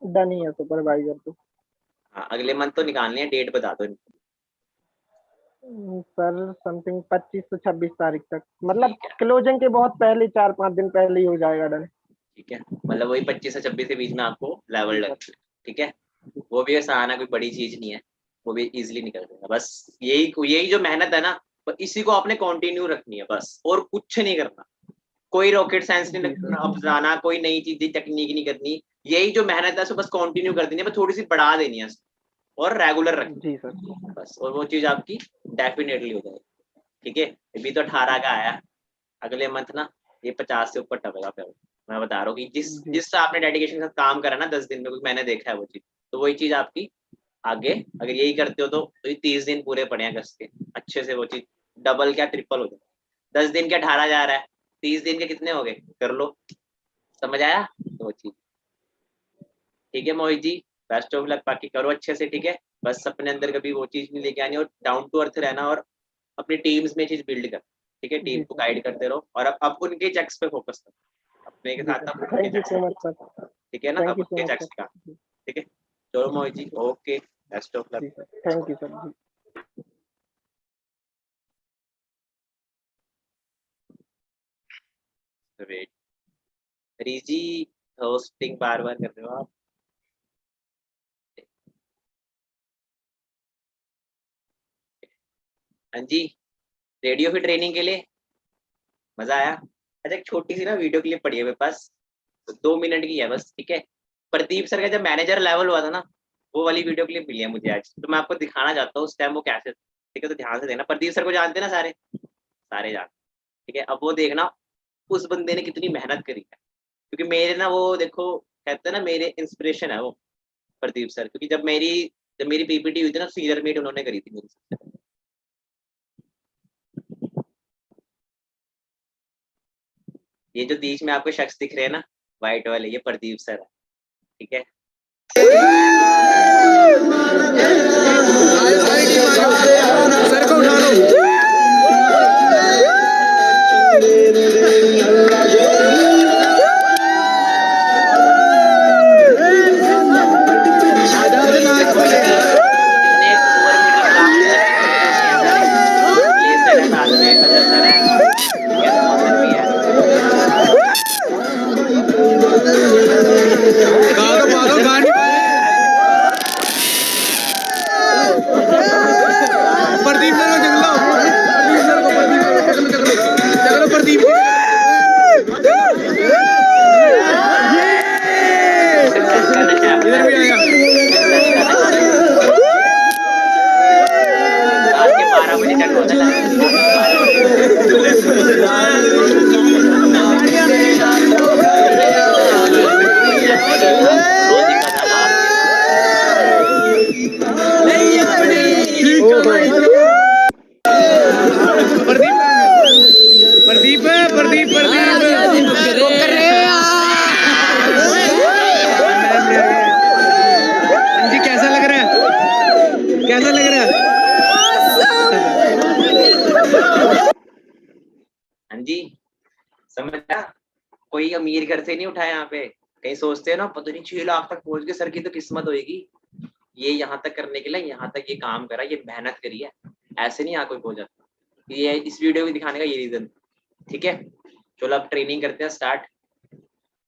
Done ही है supervisor तो। हाँ अगले मंथ तो निकालनी है, डेट बता दो। सर समथिंग 25 से 26 तारीख तक, मतलब ठीक है क्लोजिंग के बहुत पहले, 4-5 दिन पहले ही हो जाएगा डन। ठीक है, मतलब वही 25 से 26 के बीच में आपको लेवल जी लगना सर। है। ठीक है, वो भी आसान है, कोई बड़ी चीज नहीं है, वो भी इजीली निकल जाएगा। बस यही यही जो मेहनत है ना, बस इसी को आपने कंटिन्यू रखनी है बस, और कुछ नहीं करना। कोई रॉकेट साइंस नहीं जी सर। अपनाना, कोई नई चीज टेक्निक नहीं करनी। यही जो मेहनत है सो बस कंटिन्यू कर देनी है, बस थोड़ी सी बढ़ा देनी है और रेगुलर रखनी जी सर। है बस, और वो चीज आपकी डेफिनेटली हो जाएगी। ठीक है, अभी तो 18 का आया, अगले मंथ ना ये 50 से ऊपर टपेगा फिर। मैं बता रहा हूँ कि जिस जी जिस आपने डेडिकेशन के साथ काम करा ना 10 दिन में, क्योंकि मैंने देखा है वो चीज, तो वही चीज आपकी आगे अगर यही करते हो तो 30 दिन पूरे पड़े हैं कस के, अच्छे से वो चीज डबल क्या ट्रिपल हो जाए। 10 दिन के 18 जा रहा है, 30 दिन के कितने हो गए कर लो, समझ आया तो वो चीज। ठीक है Mohit ji, best of luck, बाकी करो अच्छे से। ठीक है, बस अपने अंदर कभी वो चीज नहीं लेके आनी, और डाउन टू अर्थ रहना, और अपनी टीम्स में चीज बिल्ड कर। ठीक है, टीम जी को सर। गाइड करते रहो, और अब उनके चेक्स पे फोकस करो, अपने के जी साथ सर, अब उनके thank you checks so pay. Much sir. ठीक है ना, थैंक अब यू उनके सो मच चेक्स का। सर। ठीक है, चलो Mohit ji, okay, best of luck. जी सर, थैंक यू सर। जी। वेट, रिजी होस्टिंग बार बार कर रहे हो आप। हाँ जी, रेडियो की ट्रेनिंग के लिए मजा आया। अच्छा, एक छोटी सी ना वीडियो क्लिप पड़ी है मेरे पास, तो 2 मिनट की है बस। ठीक है, प्रदीप सर का जब मैनेजर लेवल हुआ था ना, वो वाली वीडियो क्लिप मिली है मुझे आज, तो मैं आपको दिखाना चाहता हूँ उस टाइम वो कैसे थे। ठीक है, तो ध्यान से देखना। प्रदीप सर को जानते हैं ना सारे, सारे जानते। ठीक है, अब वो देखना उस बंदे ने कितनी मेहनत करी है, क्योंकि मेरे ना वो देखो, कहते हैं ना मेरे इंस्पिरेशन है वो प्रदीप सर, क्योंकि जब मेरी पीपीटी हुई थी ना, सीनियर मीट उन्होंने करी थी मेरी से। ये जो बीच में आपको शख्स दिख रहे हैं ना, व्हाइट वाले, ये प्रदीप सर है। ठीक है, सर को उठा लो। कितने पुअर मिडिल क्लास से लड़के सपोर्ट किया सर ने। अखिलेश सर है साथ में, अजय सर है, ठीक है, सुमन सर भी है। गा दो पा दो गाड़ी। प्रदीप सर को जग लो, प्रदीप सर को, प्रदीप सर को जग लो प्रदीप। सक्सेस का नशा है अपना, इधर भी आएगा। सक्सेस का नशा। रात के 12 बजे चढ़ होता है लाइव, रात के 12 बजे। रोज दिखा था ना आपके। प्रदीप प्रदीप प्रदीप प्रदीप कर रहे जी, कैसा लग रहा है, कैसा लग रहा है? हाँ जी, समझ आया। कोई अमीर घर से नहीं उठा यहाँ पे। कहीं सोचते हैं ना पता नहीं 6 लाख तक पहुंच गए, सर की तो किस्मत होगी, ये यहाँ तक करने के लिए यहाँ तक ये काम करा, ये मेहनत करी है। ऐसे नहीं यहाँ कोई पहुंच जाता। ये इस वीडियो में दिखाने का ये रीजन। ठीक है, चलो अब ट्रेनिंग करते हैं स्टार्ट।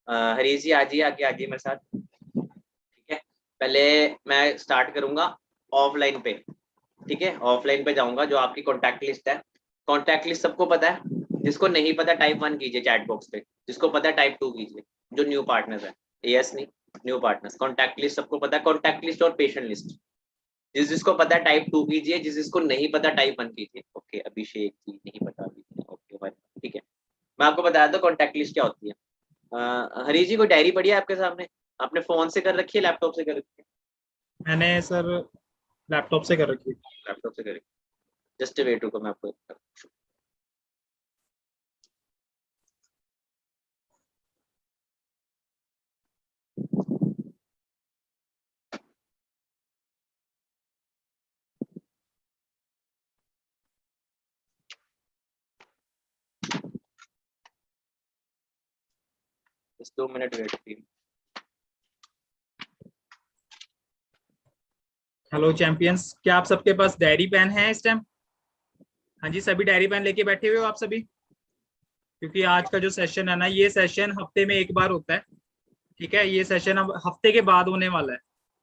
हरीश जी आजिए, आगे आजिए मेरे साथ। ठीक है, पहले मैं स्टार्ट करूंगा ऑफलाइन पे। ठीक है, ऑफलाइन पे जाऊंगा, जो आपकी कॉन्टैक्ट लिस्ट है। कॉन्टैक्ट लिस्ट सबको पता है? जिसको नहीं पता टाइप 1 कीजिए चैट बॉक्स पे, जिसको पता है टाइप 2 कीजिए, जो न्यू पार्टनर्स है। यस नहीं, न्यू पार्टनर्स। कॉन्टैक्ट लिस्ट सबको पता है, कॉन्टैक्ट लिस्ट और पेशेंट लिस्ट। जिसको पता है टाइप 2 कीजिए, जिसको नहीं पता टाइप 1 कीजिए। ओके, अभिषेक जी नहीं पता अभी। ओके भाई, ठीक है, मैं आपको बताया था कॉन्टैक्ट लिस्ट क्या होती है। हरीश जी, कोई डायरी पड़ी है आपके सामने? आपने फोन से कर रखी है, लैपटॉप से कर रखी है? मैंने सर लैपटॉप से कर रखी है। लैपटॉप से करें, जस्ट वेट, रुको मैं आपको। जस्ट 2 मिनट वेट कीजिए। हेलो चैंपियंस, क्या आप सबके पास डायरी पेन है इस टाइम? हाँ जी, सभी डायरी पेन लेके बैठे हुए हो आप सभी? क्योंकि आज का जो सेशन है ना, ये सेशन हफ्ते में एक बार होता है। ठीक है, ये सेशन अब हफ्ते के बाद होने वाला है।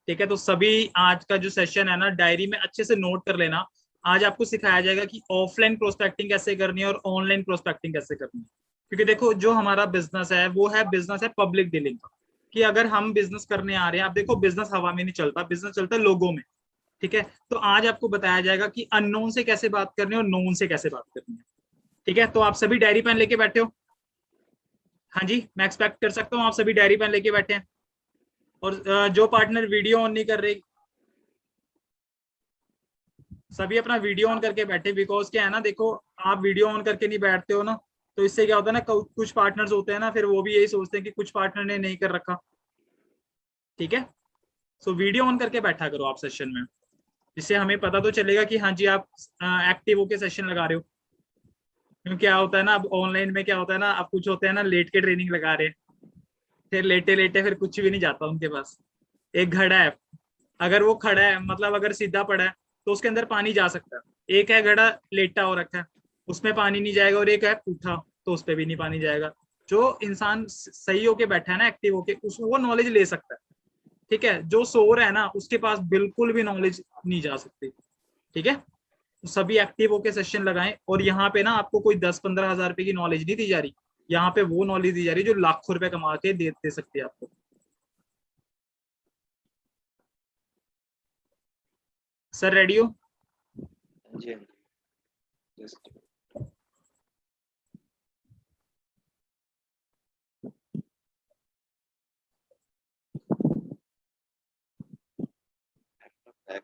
ठीक है, तो सभी आज का जो सेशन है ना, डायरी में अच्छे से नोट कर लेना। आज आपको सिखाया जाएगा कि ऑफलाइन प्रोस्पेक्टिंग कैसे करनी है और ऑनलाइन प्रोस्पेक्टिंग कैसे करनी है। क्योंकि देखो, जो हमारा बिजनेस है वो है बिजनेस है पब्लिक डीलिंग का। कि अगर हम बिजनेस करने आ रहे हैं, आप देखो बिजनेस हवा में नहीं चलता, बिजनेस चलता है लोगों में। ठीक है, तो आज आपको बताया जाएगा कि अननोन से कैसे बात करनी है और नोन से कैसे बात करनी है। ठीक है, तो आप सभी डायरी पेन लेके बैठे हो? हाँ जी, मैं एक्सपेक्ट कर सकता हूँ आप सभी डायरी पेन लेके बैठे हैं। और जो पार्टनर वीडियो ऑन नहीं कर रहे, सभी अपना वीडियो ऑन करके बैठे। बिकॉज क्या है ना, देखो, आप वीडियो ऑन करके नहीं बैठते हो ना, तो इससे क्या होता है ना, कुछ पार्टनर्स होते हैं ना, फिर वो भी यही सोचते हैं कि कुछ पार्टनर ने नहीं कर रखा। ठीक है, सो वीडियो ऑन करके बैठा करो आप सेशन में। जिससे हमें पता तो चलेगा कि हाँ जी, आप एक्टिव होके सेशन लगा रहे हो। क्योंकि क्या होता है ना, अब ऑनलाइन में क्या होता है ना, अब कुछ होते हैं ना लेट के ट्रेनिंग लगा रहे हैं, फिर लेटे लेटे फिर कुछ भी नहीं जाता उनके पास। एक घड़ा है, अगर वो खड़ा है, मतलब अगर सीधा पड़ा है, तो उसके अंदर पानी जा सकता है। एक है घड़ा लेटा हो रखा है, उसमें पानी नहीं जाएगा, और एक है उठा, तो उस पर भी नहीं पानी जाएगा। जो इंसान सही होके बैठा है ना, एक्टिव होके, उसको वो नॉलेज ले सकता है। ठीक है, जो सो रहा है ना, उसके पास बिल्कुल भी नॉलेज नहीं जा सकती। ठीक है, तो सभी एक्टिव होके सेशन लगाएं। और यहाँ पे ना आपको कोई 10-15 हजार रुपए की नॉलेज नहीं दी जा रही। यहाँ पे वो नॉलेज दी जा रही है जो लाखों रुपए कमा के दे सकती है आपको। सर रेडी हो? जी हाँ जी, just back.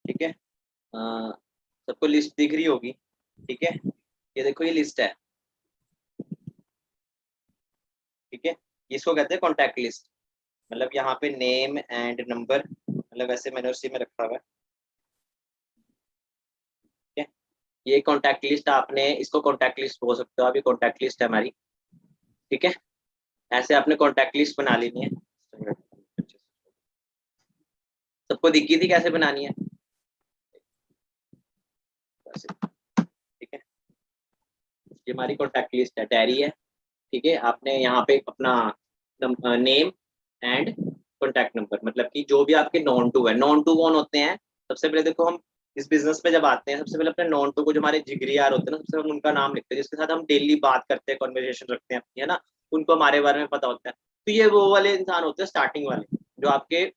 ठीक है, सबको लिस्ट दिख रही होगी। ठीक है, ये देखो ये लिस्ट है। ठीक है, इसको कहते हैं कॉन्टैक्ट लिस्ट। मतलब यहाँ पे नेम एंड नंबर, मतलब वैसे मैंने उसी में रखा हुआ है। ठीक है, ये कॉन्टैक्ट लिस्ट, आपने इसको कॉन्टैक्ट लिस्ट बोल सकते हो आप, ये कॉन्टैक्ट लिस्ट है हमारी। ठीक है, ऐसे आपने कॉन्टैक्ट लिस्ट बना लेनी है। सबको दिखी थी कैसे बनानी है? वैसे। ठीक है, ये हमारी कॉन्टैक्ट लिस्ट है, डायरी है। ठीक है, आपने यहाँ पे अपना नेम एंड कॉन्टैक्ट नंबर, मतलब कि जो भी आपके नॉन टू है। नॉन टू कौन होते हैं? सबसे पहले देखो, हम इस बिजनेस पे जब आते हैं, सबसे पहले अपने नॉन टू को, जो हमारे जिगरी यार होते हैं ना, सबसे हम उनका नाम लिखते हैं, जिसके साथ हम डेली बात करते हैं, कॉन्वर्सेशन रखते हैं अपनी, है ना। उनको हमारे बारे में पता होता है। तो ये वो वाले इंसान होते हैं स्टार्टिंग वाले, जो आपके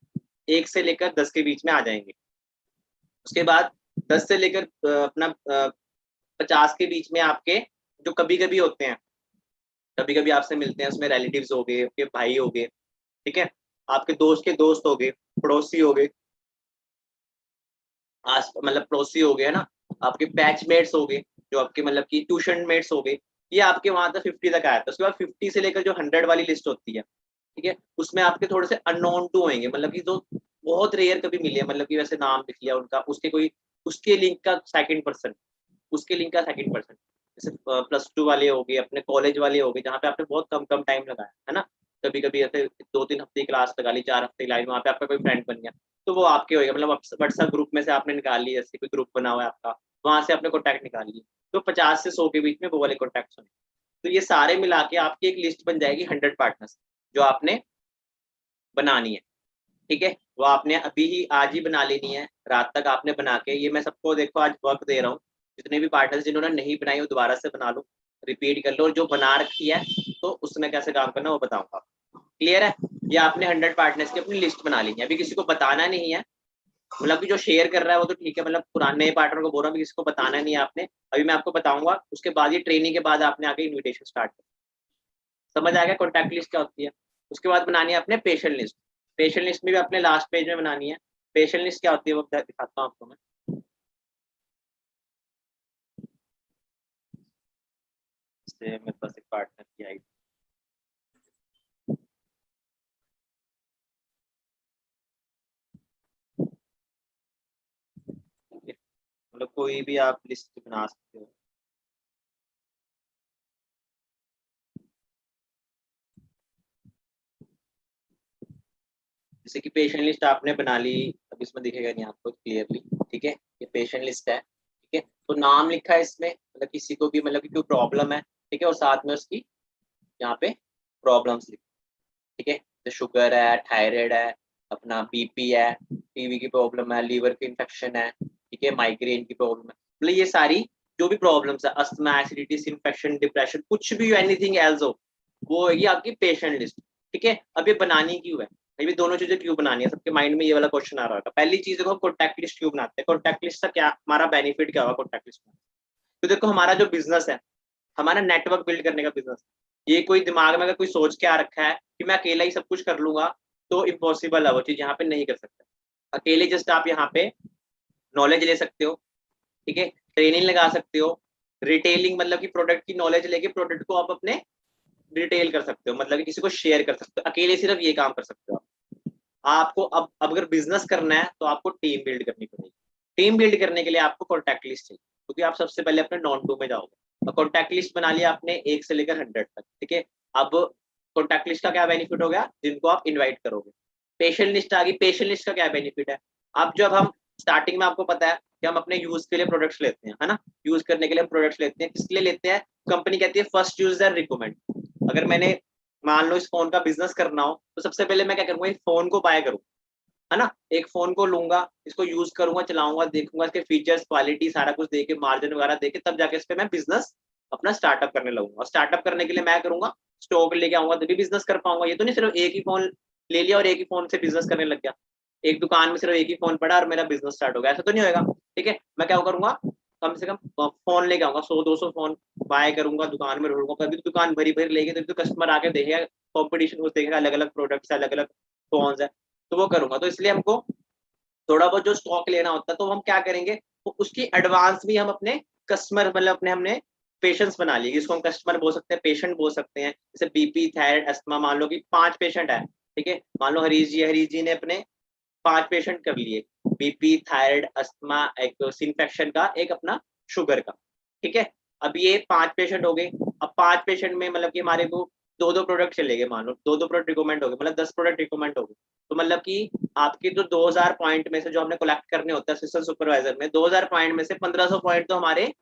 1 से लेकर 10 के बीच में आ जाएंगे। उसके बाद 10 से लेकर अपना 50 के बीच में आपके जो कभी कभी होते हैं, कभी कभी आपसे मिलते हैं, उसमें रिलेटिव्स हो गए, आपके भाई हो गए। ठीक है, आपके दोस्त के दोस्त हो गए, पड़ोसी हो गए, आस मतलब पड़ोसी हो गए ना, आपके बैचमेट्स हो गए, जो आपके मतलब कि ट्यूशन मेट्स हो गए। ये आपके वहां तक 50 तक आया था। उसके बाद 50 से लेकर जो 100 वाली लिस्ट होती है, ठीक है, उसमें आपके थोड़े से अननोन टू होंगे, मतलब कि जो बहुत रेयर कभी मिले, मतलब कि वैसे नाम लिख लिया उनका, उसके कोई उसके लिंक का सेकंड पर्सन, उसके लिंक का सेकंड पर्सन। जैसे +2 वाले हो गए, अपने कॉलेज वाले हो गए, जहाँ पे आपने बहुत कम कम टाइम लगाया है ना। कभी कभी ऐसे 2-3 हफ्ते की क्लास लगा ली, 4 हफ्ते की लाइन, वहाँ पे आपका कोई फ्रेंड बन गया, तो वो आपके होएगा। मतलब व्हाट्सएप ग्रुप में से आपने निकाल ली, जैसे कोई ग्रुप बना हुआ है आपका, वहां से आपने कॉन्टैक्ट निकाल लिए, तो 50 से 100 के बीच में वो वाले कॉन्टैक्ट होंगे। तो ये सारे मिला के आपकी एक लिस्ट बन जाएगी 100 पार्टनर्स, जो आपने बनानी है। ठीक है, वो आपने अभी ही आज ही बना लेनी है, रात तक आपने बना के, ये मैं सबको देखो आज वर्क दे रहा हूँ, जितने भी पार्टनर्स जिन्होंने नहीं बनाई वो दोबारा से बना लो, रिपीट कर लो, और जो बना रखी है तो उसमें कैसे काम करना वो बताऊंगा। क्लियर है? ये आपने 100 पार्टनर्स की अपनी लिस्ट बना ली है, अभी किसी को बताना नहीं है। मतलब कि जो शेयर कर रहा है वो तो ठीक है, मतलब पुराने पार्टनर को बोल रहा हूँ, किसी को बताना नहीं है आपने। अभी मैं आपको बताऊंगा, उसके बाद ये ट्रेनिंग के बाद आपने आगे इन्विटेशन स्टार्ट कर। समझ आ गया कॉन्टैक्ट लिस्ट क्या होती है? उसके बाद बनानी है अपने पेशेंट लिस्ट। पेशेंट लिस्ट में भी अपने लास्ट पेज में बनानी है। पेशेंट लिस्ट क्या होती है वो दिखाता हूँ आपको मैं। मेरे पास एक पार्टनर की आई, मतलब कोई भी आप लिस्ट बना सकते हो। जैसे कि पेशेंट लिस्ट आपने बना ली, अब इसमें दिखेगा नहीं आपको क्लियरली, ठीक है, ये पेशेंट लिस्ट है, ठीक है। तो नाम लिखा है इसमें, मतलब किसी को भी मतलब कि कोई प्रॉब्लम है, ठीक है, और साथ में उसकी यहाँ पे प्रॉब्लम्स लिखी, ठीक है। तो शुगर है, थायराइड है, अपना बीपी है, टीबी की प्रॉब्लम है, लीवर की इन्फेक्शन है, ठीक है, माइग्रेन की प्रॉब्लम है, मतलब ये सारी जो भी प्रॉब्लम्स है, अस्थमा, एसिडिटीज, इन्फेक्शन, डिप्रेशन, कुछ भी एनीथिंग एल्स हो, वो होगी आपकी पेशेंट लिस्ट, ठीक है। अब ये बनानी क्यों है, ये दोनों चीजें क्यों बनानी है, सबके माइंड में ये वाला क्वेश्चन आ रहा होगा। पहली चीज देखो, कॉन्टैक्ट लिस्ट क्यों बनाते हैं, कॉन्टैक्ट लिस्ट का क्या हमारा बेनिफिट क्या होगा कॉन्टैक्ट लिस्ट में। तो देखो हमारा जो बिजनेस है, हमारा नेटवर्क बिल्ड करने का बिजनेस, ये कोई दिमाग में अगर कोई सोच के आ रखा है कि मैं अकेला ही सब कुछ कर लूंगा, तो इम्पॉसिबल है, वो चीज यहाँ पे नहीं कर सकते। अकेले जस्ट आप यहाँ पे नॉलेज ले सकते हो, ठीक है, ट्रेनिंग लगा सकते हो, रिटेलिंग मतलब कि प्रोडक्ट की नॉलेज लेके प्रोडक्ट को आप अपने रिटेल कर सकते हो, मतलब कि किसी को शेयर कर सकते हो। अकेले सिर्फ ये काम कर सकते हो आपको अब अगर बिजनेस करना है तो आपको टीम बिल्ड करनी पड़ेगी। टीम बिल्ड करने के लिए आपको कॉन्टैक्ट लिस्ट चाहिए, क्योंकि आप सबसे पहले अपने नॉन टू में जाओगे और कॉन्टैक्ट लिस्ट बना लिया आपने 1 से लेकर 100 तक, ठीक है। अब कॉन्टैक्ट लिस्ट का क्या बेनिफिट हो गया, जिनको आप इन्वाइट करोगे। पेशेंट लिस्ट आ गई, पेशेंट लिस्ट का क्या बेनिफिट है, अब जब हम स्टार्टिंग में आपको पता है कि हम अपने यूज के लिए प्रोडक्ट्स लेते हैं, है ना, यूज करने के लिए हम प्रोडक्ट्स लेते हैं, किसके लिए लेते हैं, कंपनी कहती है फर्स्ट यूजर रिकमेंड। अगर मैंने मान लो इस फोन का बिजनेस करना हो, तो सबसे पहले मैं क्या करूंगा, इस फोन को बाय करूंगा, है ना, एक फोन को लूंगा, इसको यूज करूंगा, चलाऊंगा, देखूंगा इसके फीचर्स, क्वालिटी, सारा कुछ देके, मार्जिन वगैरह देके, तब जाके इस पे मैं बिजनेस अपना स्टार्टअप करने लगूंगा। और स्टार्टअप करने के लिए मैं करूंगा, स्टॉक लेके आऊंगा तभी बिजनेस कर पाऊंगा। ये तो नहीं सिर्फ एक ही फोन ले लिया और एक ही फोन से बिजनेस करने लग गया, एक दुकान में सिर्फ एक ही फोन पड़ा और मेरा बिजनेस स्टार्ट हो गया, ऐसा तो नहीं होगा, ठीक है। मैं क्या करूंगा, कम से कम फोन लेके आऊंगा, 100-200 फोन बाय करूंगा, दुकान में ढूंढूंगा, कभी दुकान भरी भरी लेगी तभी तो कस्टमर आके देखेगा, कॉम्पिटिशन को देखेगा, अलग अलग प्रोडक्ट्स, अलग अलग फोन है, तो वो करूंगा। तो इसलिए हमको थोड़ा बहुत जो स्टॉक लेना होता है, तो हम क्या करेंगे, तो उसकी एडवांस भी हम अपने कस्टमर मतलब अपने हमने पेशेंट्स बना लिए, जिसको हम कस्टमर बोल सकते हैं, पेशेंट बोल सकते हैं। जैसे बीपी, थायराइड, अस्थमा, मान लो कि 5 पेशेंट है, ठीक है, मान लो हरीश जी ने अपने 5 पेशेंट कर लिए, बीपी, थायराइड, अस्थमा, एक इन्फेक्शन का, एक अपना शुगर का, ठीक है। अब ये 5 पेशेंट हो गए। अब 5 पेशेंट में मतलब कि हमारे को 2-2 प्रोडक्ट चले गए, मान लो 2-2 प्रोडक्ट रिकमेंड हो गए, मतलब 10 प्रोडक्ट रिकमेंड हो गए। तो मतलब कि आपके जो 2000 पॉइंट में से जो हमने कलेक्ट करने होता है असिस्टेंट सुपरवाइजर में, 2000 पॉइंट में से 1500 पॉइंट तो हमारे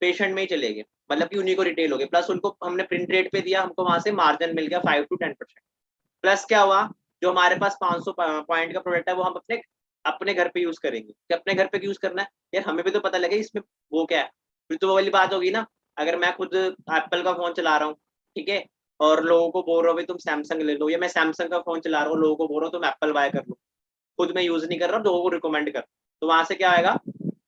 पेशेंट में ही चले गए, मतलब कि उन्हीं को रिटेल हो गए, प्लस उनको हमने प्रिंट रेट पे दिया, हमको वहां से मार्जिन मिल गया 5 to 10%। प्लस क्या हुआ, जो हमारे पास 500 पॉइंट का प्रोडक्ट है वो हम अपने अपने घर पे यूज करेंगे, कि अपने घर पे यूज करना है यार, हमें भी तो पता लगे इसमें वो क्या है। फिर तो वो वाली बात होगी ना, अगर मैं खुद एप्पल का फोन चला रहा हूँ, ठीक है, और लोगों को बोल रहा हूँ तुम सैमसंग ले लो, या मैं सैमसंग का फोन चला रहा हूँ, लोगों को बोल रहा हूँ तुम एप्पल बाय कर लो, खुद मैं यूज नहीं कर रहा हूँ, लोगों को रिकमेंड कर, तो वहां से क्या आएगा,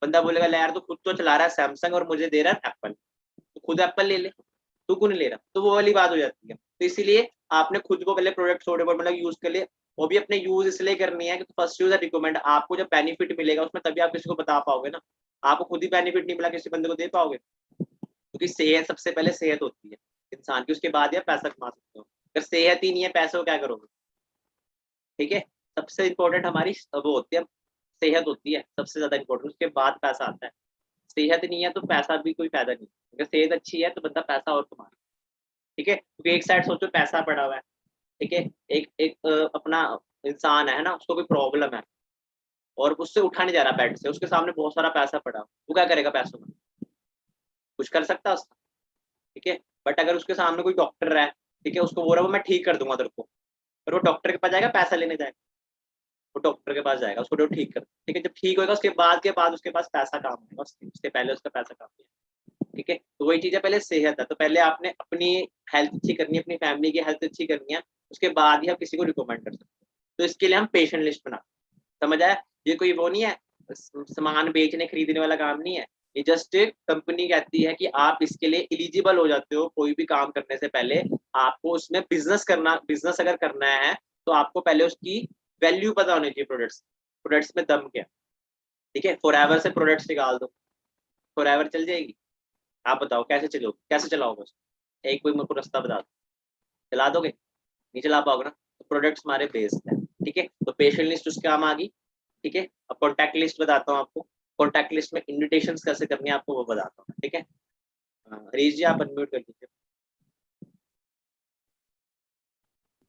बंदा बोलेगा यार तो खुद तो चला रहा है सैमसंग और मुझे दे रहा है एप्पल, तो खुद एप्पल ले ले, तू क्यों नहीं ले रहा, तो वो वाली बात हो जाती है। तो इसीलिए आपने खुद को पहले प्रोडक्ट थोड़े बहुत मतलब यूज कर ले, वो भी अपने यूज इसलिए करनी है कि फर्स्ट यूज रिकमेंड, आपको जब बेनिफिट मिलेगा उसमें तभी आप किसी को बता पाओगे ना, आपको खुद ही बेनिफिट नहीं मिला किसी बंदे को दे पाओगे, क्योंकि सेहत सबसे पहले सेहत होती है इंसान की, उसके बाद या पैसा कमा सकते हो। अगर सेहत ही नहीं है, पैसे को क्या करोगे, ठीक है। सबसे इंपॉर्टेंट हमारी वो होती है, सेहत होती है सबसे ज्यादा इंपॉर्टेंट, उसके बाद पैसा आता है। सेहत नहीं है तो पैसा भी कोई फायदा नहीं, अगर सेहत अच्छी है तो बंदा पैसा और कमा, ठीक है, क्योंकि एक साइड सोचो पैसा पड़ा हुआ है, ठीक है, एक एक अपना इंसान है ना, उसको कोई प्रॉब्लम है और उससे उठा नहीं जा रहा बेड से, उसके सामने बहुत सारा पैसा पड़ा, वो क्या करेगा पैसों में, कुछ कर सकता है उसका, ठीक है। बट अगर उसके सामने कोई डॉक्टर है, ठीक है, उसको बोल रहा है वो मैं ठीक कर दूंगा तेरे को, पर वो डॉक्टर के पास जाएगा पैसा लेने जाएगा, वो डॉक्टर के पास जाएगा, उसको जो ठीक कर, ठीक है, जब ठीक होगा उसके बाद उसके पास पैसा काम होगा, उसके पहले उसका पैसा काम नहीं है, ठीक है। तो वही चीज है, पहले सेहत है, तो पहले आपने अपनी हेल्थ अच्छी करनी है, अपनी फैमिली की हेल्थ अच्छी करनी है, उसके बाद ही आप किसी को रिकमेंड कर सकते हैं। तो इसके लिए हम पेशेंट लिस्ट बना, समझ आया, ये कोई वो नहीं है, सामान बेचने खरीदने वाला काम नहीं है, ये जस्ट कंपनी कहती है कि आप इसके लिए एलिजिबल हो जाते हो, कोई भी काम करने से पहले आपको उसमें बिजनेस अगर करना है तो आपको पहले उसकी वैल्यू पता होनी चाहिए, प्रोडक्ट्स में दम क्या, ठीक है। फॉरएवर से प्रोडक्ट्स निकाल दो, फॉरएवर चल जाएगी, आप बताओ कैसे चलाओगे उसको, एक कोई मेरे को रास्ता बता दो, चला दोगे, नहीं चला पाओगे ना, तो प्रोडक्ट्स हमारे बेस्ड है, ठीक है। तो पेशेंट लिस्ट उसके काम आ गई, ठीक है। अब कॉन्टैक्ट लिस्ट बताता हूँ आपको, कॉन्टैक्ट लिस्ट में इन्विटेशन कैसे करनी है आपको वो बताता हूँ, ठीक है। हरीश जी आप अनम्यूट कर दीजिए,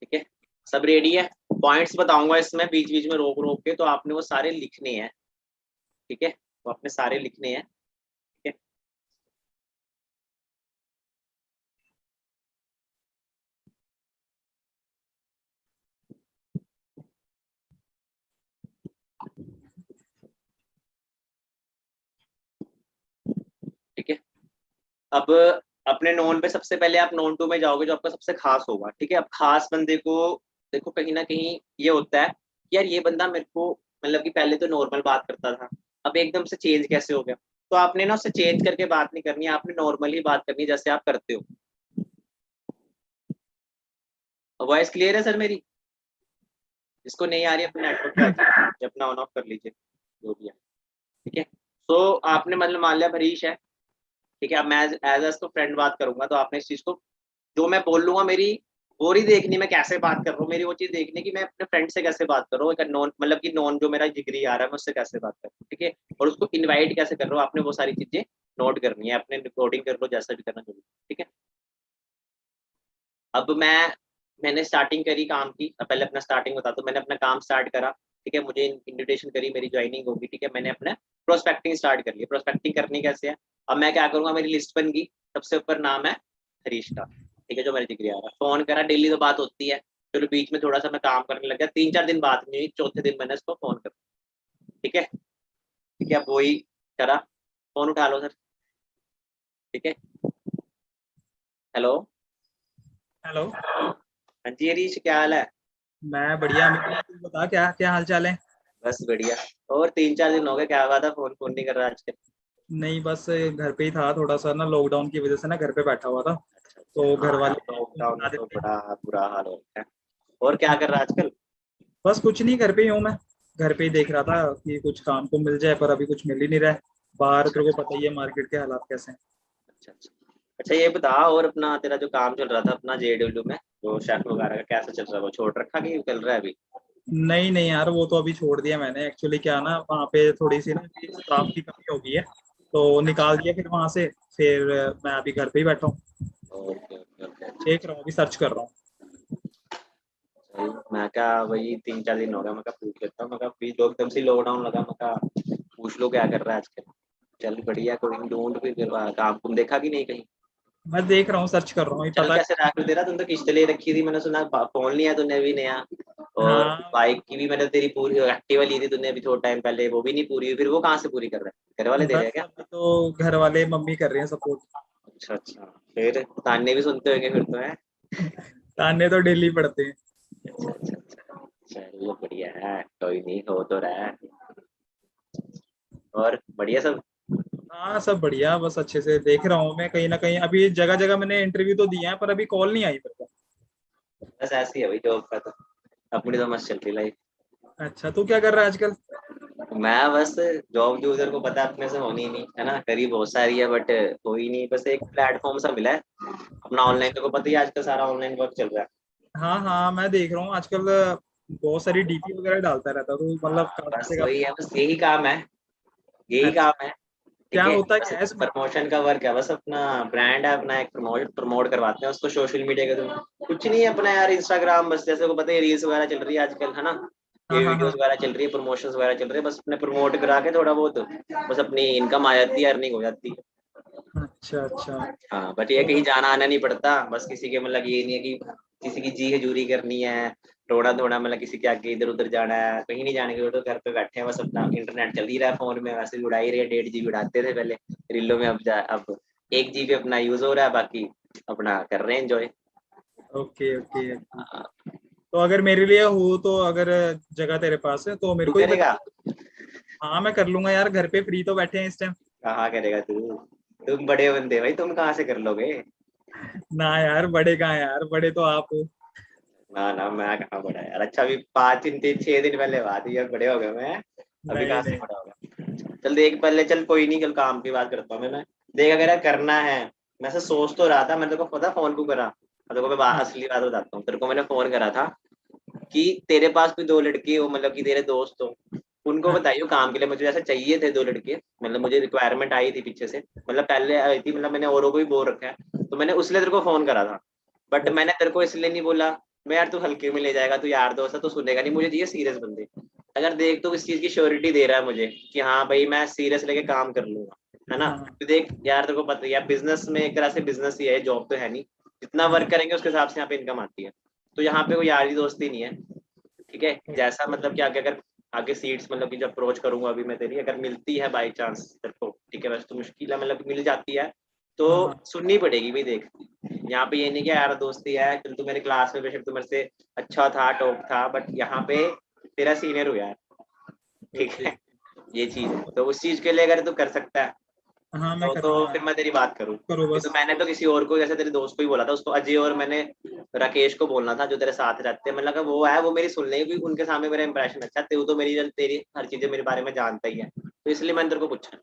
ठीक है। सब रेडी है, पॉइंट्स बताऊंगा इसमें बीच बीच में रोक रोक के, तो आपने वो सारे लिखने हैं, ठीक है, तो आपने सारे लिखने हैं, ठीक है। ठीक है, अब अपने नोन पे सबसे पहले आप नोन टू में जाओगे जो आपका सबसे खास होगा, ठीक है। अब खास बंदे को देखो कहीं ना कहीं ये होता है कि यार ये बंदा मेरे को मतलब कि पहले तो नॉर्मल बात करता था, अब एकदम से चेंज कैसे हो गया, तो आपने ना उससे चेंज करके बात नहीं करनी है, आपने नॉर्मल ही बात करनी है जैसे आप करते हो। वॉइस क्लियर है सर मेरी? जिसको नहीं आ रही है अपने नेटवर्क पे अपना ऑन ऑफ कर लीजिए जो भी है, ठीक है। तो आपने मतलब मान लिया हरीश है, ठीक है, अब मैं एज तो फ्रेंड बात करूंगा, तो आपने इस चीज को जो मैं बोल लूंगा मेरी वो नहीं देखनी मैं कैसे बात कर रहा हूँ, मेरी वो चीज देखनी कि मैं अपने फ्रेंड से कैसे बात कर रहा हूँ, एक नॉन मतलब कि नॉन जो मेरा जिगरी आ रहा है मैं उससे कैसे बात कर रहा हूँ, ठीक है। और उसको इनवाइट कैसे कर रहा हूँ, आपने वो सारी चीजें नोट करनी है, अपने रिकॉर्डिंग कर लो जैसा भी करना जरूरी, ठीक है। अब मैंने स्टार्टिंग करी काम की, अब पहले अपना स्टार्टिंग बता, तो मैंने अपना काम स्टार्ट करा, ठीक है, मुझे इन्विटेशन करी, मेरी ज्वाइनिंग होगी, ठीक है, मैंने अपना प्रोस्पेक्टिंग स्टार्ट कर लिया। प्रोस्पेक्टिंग करनी कैसे है, अब मैं क्या करूंगा, मेरी लिस्ट बन गई, सबसे ऊपर नाम है हरीश का, ठीक है, जो मेरी डिग्री आ रहा है, फोन करा, डेली तो बात होती है, चलो बीच में थोड़ा सा मैं काम करने लग गया, 3-4 दिन बात नहीं हुई, चौथे दिन मैंने इसको फोन कर, ठीक है, ठीक है, अब वही करा, फोन उठा लो सर, ठीक है। हेलो हेलो, हाँ जी हरीश, क्या हाल है? मैं बढ़िया। तू बता, क्या क्या हाल चाल है? बस बढ़िया। और 3-4 दिन हो गए, क्या बात है, फोन फोन नहीं कर रहा आजकल? नहीं, बस घर पे ही था, थोड़ा सा ना लॉकडाउन की वजह से ना घर पे बैठा हुआ था, अच्छा तो अच्छा, घर हाँ यार वाले लॉकडाउन में बता तो देते। बड़ा बुरा हाल हो रहा है। और क्या कर रहा है आजकल? बस कुछ नहीं, घर पे ही हूँ मैं। घर पे ही देख रहा था कि कुछ काम को मिल जाए, पर अभी कुछ मिल ही नहीं रहा है। बाहर अच्छा तेरे को अच्छा पता ही है मार्केट के हालात कैसे हैं। अच्छा अच्छा। अच्छा ये बता, और अपना तेरा जो काम चल रहा था अपना जेडब्ल्यू में, जो शेफ वगैरह का कैसा चल रहा है, वो छोड़ रखा कि चल रहा है अभी? नहीं नहीं यार, वो तो अभी छोड़ दिया मैंने। एक्चुअली क्या ना, वहाँ पे थोड़ी सी ना स्टाफ की कमी हो गई है, तो निकाल अच्छा, दिया फिर वहां से। फिर मैं अभी घर पे ही बैठा हूँ, ओके ओके ओके, अच्छा देख अच्छा। रहा हूँ, अभी सर्च कर रहा हूँ। सही, मैं क्या वही 3-4 दिन हो गया, मैं क्या पूछ लेता हूँ, मैं क्या अभी तो एकदम से लॉकडाउन लगा, मैं क्या पूछ लो क्या कर रहा है आजकल। चल बढ़िया, कोई ढूंढ फिर काम तुम देखा कि नहीं कहीं? मैं देख रहा हूँ, सर्च कर रहा हूँ, ये चल पता। कैसे रहा फिर तेरा, तुम तो किश्त ले रखी थी, मैंने सुना फोन लिया तूने भी नया, और हाँ, बाइक की भी मैंने तेरी पूरी एक्टिवा ली थी तूने अभी थोड़ा टाइम पहले, वो भी नहीं पूरी हुई, फिर वो कहाँ से पूरी कर रहा है, घर वाले दे रहे हैं बस क्या? अभी तो घर वाले मम्मी कर रहे हैं सपोर्ट। अच्छा अच्छा, फिर ताने भी सुनते होंगे फिर तो है। ताने तो डेली पड़ते हैं। अच्छा अच्छा अच्छा, चलो बढ़िया है, कोई नहीं, हो तो रहा है। और बढ़िया सब? हाँ, सब बढ़िया, बस अच्छे से देख रहा हूँ मैं। कहीं ना कहीं अभी जगह जगह मैंने इंटरव्यू तो दिया है, पर अभी कॉल नहीं आई मेरे को। बस ऐसी है भाई जॉब का तो, अपनी तो मस्त चलती लाइफ। अच्छा, तू क्या कर रहा है आजकल? मैं बस, जॉब जो उधर को पता है अपने से होनी नहीं है ना, करी बहुत सारी है बट कोई नहीं, बस एक प्लेटफॉर्म सा मिला है अपना ऑनलाइन, अच्छा। तो को पता ही है आजकल सारा ऑनलाइन वर्क चल रहा है। हाँ हाँ, मैं देख रहा हूँ आजकल बहुत सारी डीपी वगैरह डालता रहता, तो मतलब काफी बस जगह वही पे। है, बस यही काम है, यही अच्छा, काम है, क्या ठीक है, होता बस क्या है इसमें? प्रमोशन का वर्क है, बस अपना ब्रांड है अपना, एक प्रमोट करवाते हैं उसको सोशल मीडिया के थ्रू, कुछ नहीं है अपना यार, इंस्टाग्राम बस, जैसे को पता है रील्स वगैरह चल रही है आजकल है ना, हाँ ये हाँ वीडियोस हाँ। वगैरह चल रही है, प्रमोशंस वगैरह चल रहे हैं, बस अपने प्रमोट करा के थोड़ा बहुत बस अपनी इनकम आ जाती है, अर्निंग हो जाती है। अच्छा अच्छा। हाँ बट ये कहीं तो जाना आना नहीं पड़ता, बस किसी के मतलब ये नहीं है कि किसी की जी हजूरी करनी है, थोड़ा थोड़ा मतलब किसी के आगे इधर उधर जाना है, कहीं नहीं जाने की जरूरत, तो घर पे बैठे हैं, बस अपना इंटरनेट चल ही रहा है फोन में, वैसे भी उड़ा ही रहे हैं, 1.5 GB उड़ाते थे पहले रीलों में, अब 1 GB अपना यूज हो रहा है, बाकी अपना कर रहे हैं एंजॉय। Okay okay okay. तो अगर मेरे लिए हो, तो अगर जगह तेरे पास है तो मेरे तू को ही बता। करेगा? हाँ, मैं कर लूंगा यार, घर पे फ्री तो बैठे हैं इस टाइम। कहाँ करेगा तू, तुम बड़े बंदे भाई, तुम कहाँ से कर लोगे? ना यार, बड़े कहाँ हैं यार, बड़े तो आप हो। ना ना, मैं कहाँ बड़ा यार, अच्छा अभी 5 दिन 6 दिन पहले बात हुई है, बड़े हो गए मैं, अभी नहीं कहाँ से नहीं। बड़ा होगा? चल देख पहले, चल कोई नहीं, चल काम की बात करता हूँ मैं देख अगर यार करना है, मैं से सोच तो रहा था, मैं तेरे को पता फोन क्यों करा, मैं तेरे को असली बात बताता हूँ, तेरे को मैंने फोन करा था कि तेरे पास भी 2 लड़की हो, मतलब कि तेरे दोस्त हो, उनको बताइए काम के लिए मुझे जैसे चाहिए थे 2 लड़के, मतलब मुझे रिक्वायरमेंट आई थी पीछे से, मतलब पहले आई थी, मतलब मैंने औरों को भी बोल रखा है, तो मैंने उसलिए तेरे को फोन करा था। बट मैंने तेरे को इसलिए नहीं बोला, मैं यार तू हल्के में ले जाएगा, तू यार दोस्त है तो सुनेगा नहीं, मुझे चाहिए सीरियस बंदे। अगर देख तो इस चीज की श्योरिटी दे रहा है मुझे कि हाँ भाई मैं सीरियस लेके काम कर लूंगा, है ना। हाँ तो देख यार तेरे को पता ही है बिजनेस में एक तरह से बिजनेस ही है, जॉब तो है नहीं, जितना वर्क करेंगे उसके हिसाब से यहाँ पे इनकम आती है। तो यहाँ पे कोई यारी दोस्ती नहीं है, ठीक है। जैसा मतलब कि आगे अगर आगे सीट्स मतलब कि जब अप्रोच करूंगा अभी मैं तेरी, अगर मिलती है बाई चांस तेरे को, ठीक है, वैसे तो मुश्किल है, मतलब मिल जाती है तो हाँ हाँ सुननी पड़ेगी भाई। देख यहाँ पे ये नहीं कि यार दोस्ती है, चल तू मेरे क्लास में बेशक तू मेरे से अच्छा था, टॉप था, बट यहाँ पे तेरा सीनियर हो यार, ठीक ओके है। ये चीज है, तो उस चीज के लिए अगर तू कर सकता है हाँ मैं तो करूँगा। फिर मैं तेरी बात करूँ। करो ये बस। तो मैंने तो किसी और को, जैसे तेरे दोस्त को ही बोला था, उसको अजय और मैंने राकेश को बोलना था जो तेरे साथ रहते हैं, मतलब वो है वो मेरी सुन लेगी क्योंकि उनके सामने मेरा इंप्रेशन अच्छा है, तू तो मेरी तेरी हर चीजें मेरे बारे में जानता ही है, तो इसलिए मैंने तेरे को पूछा।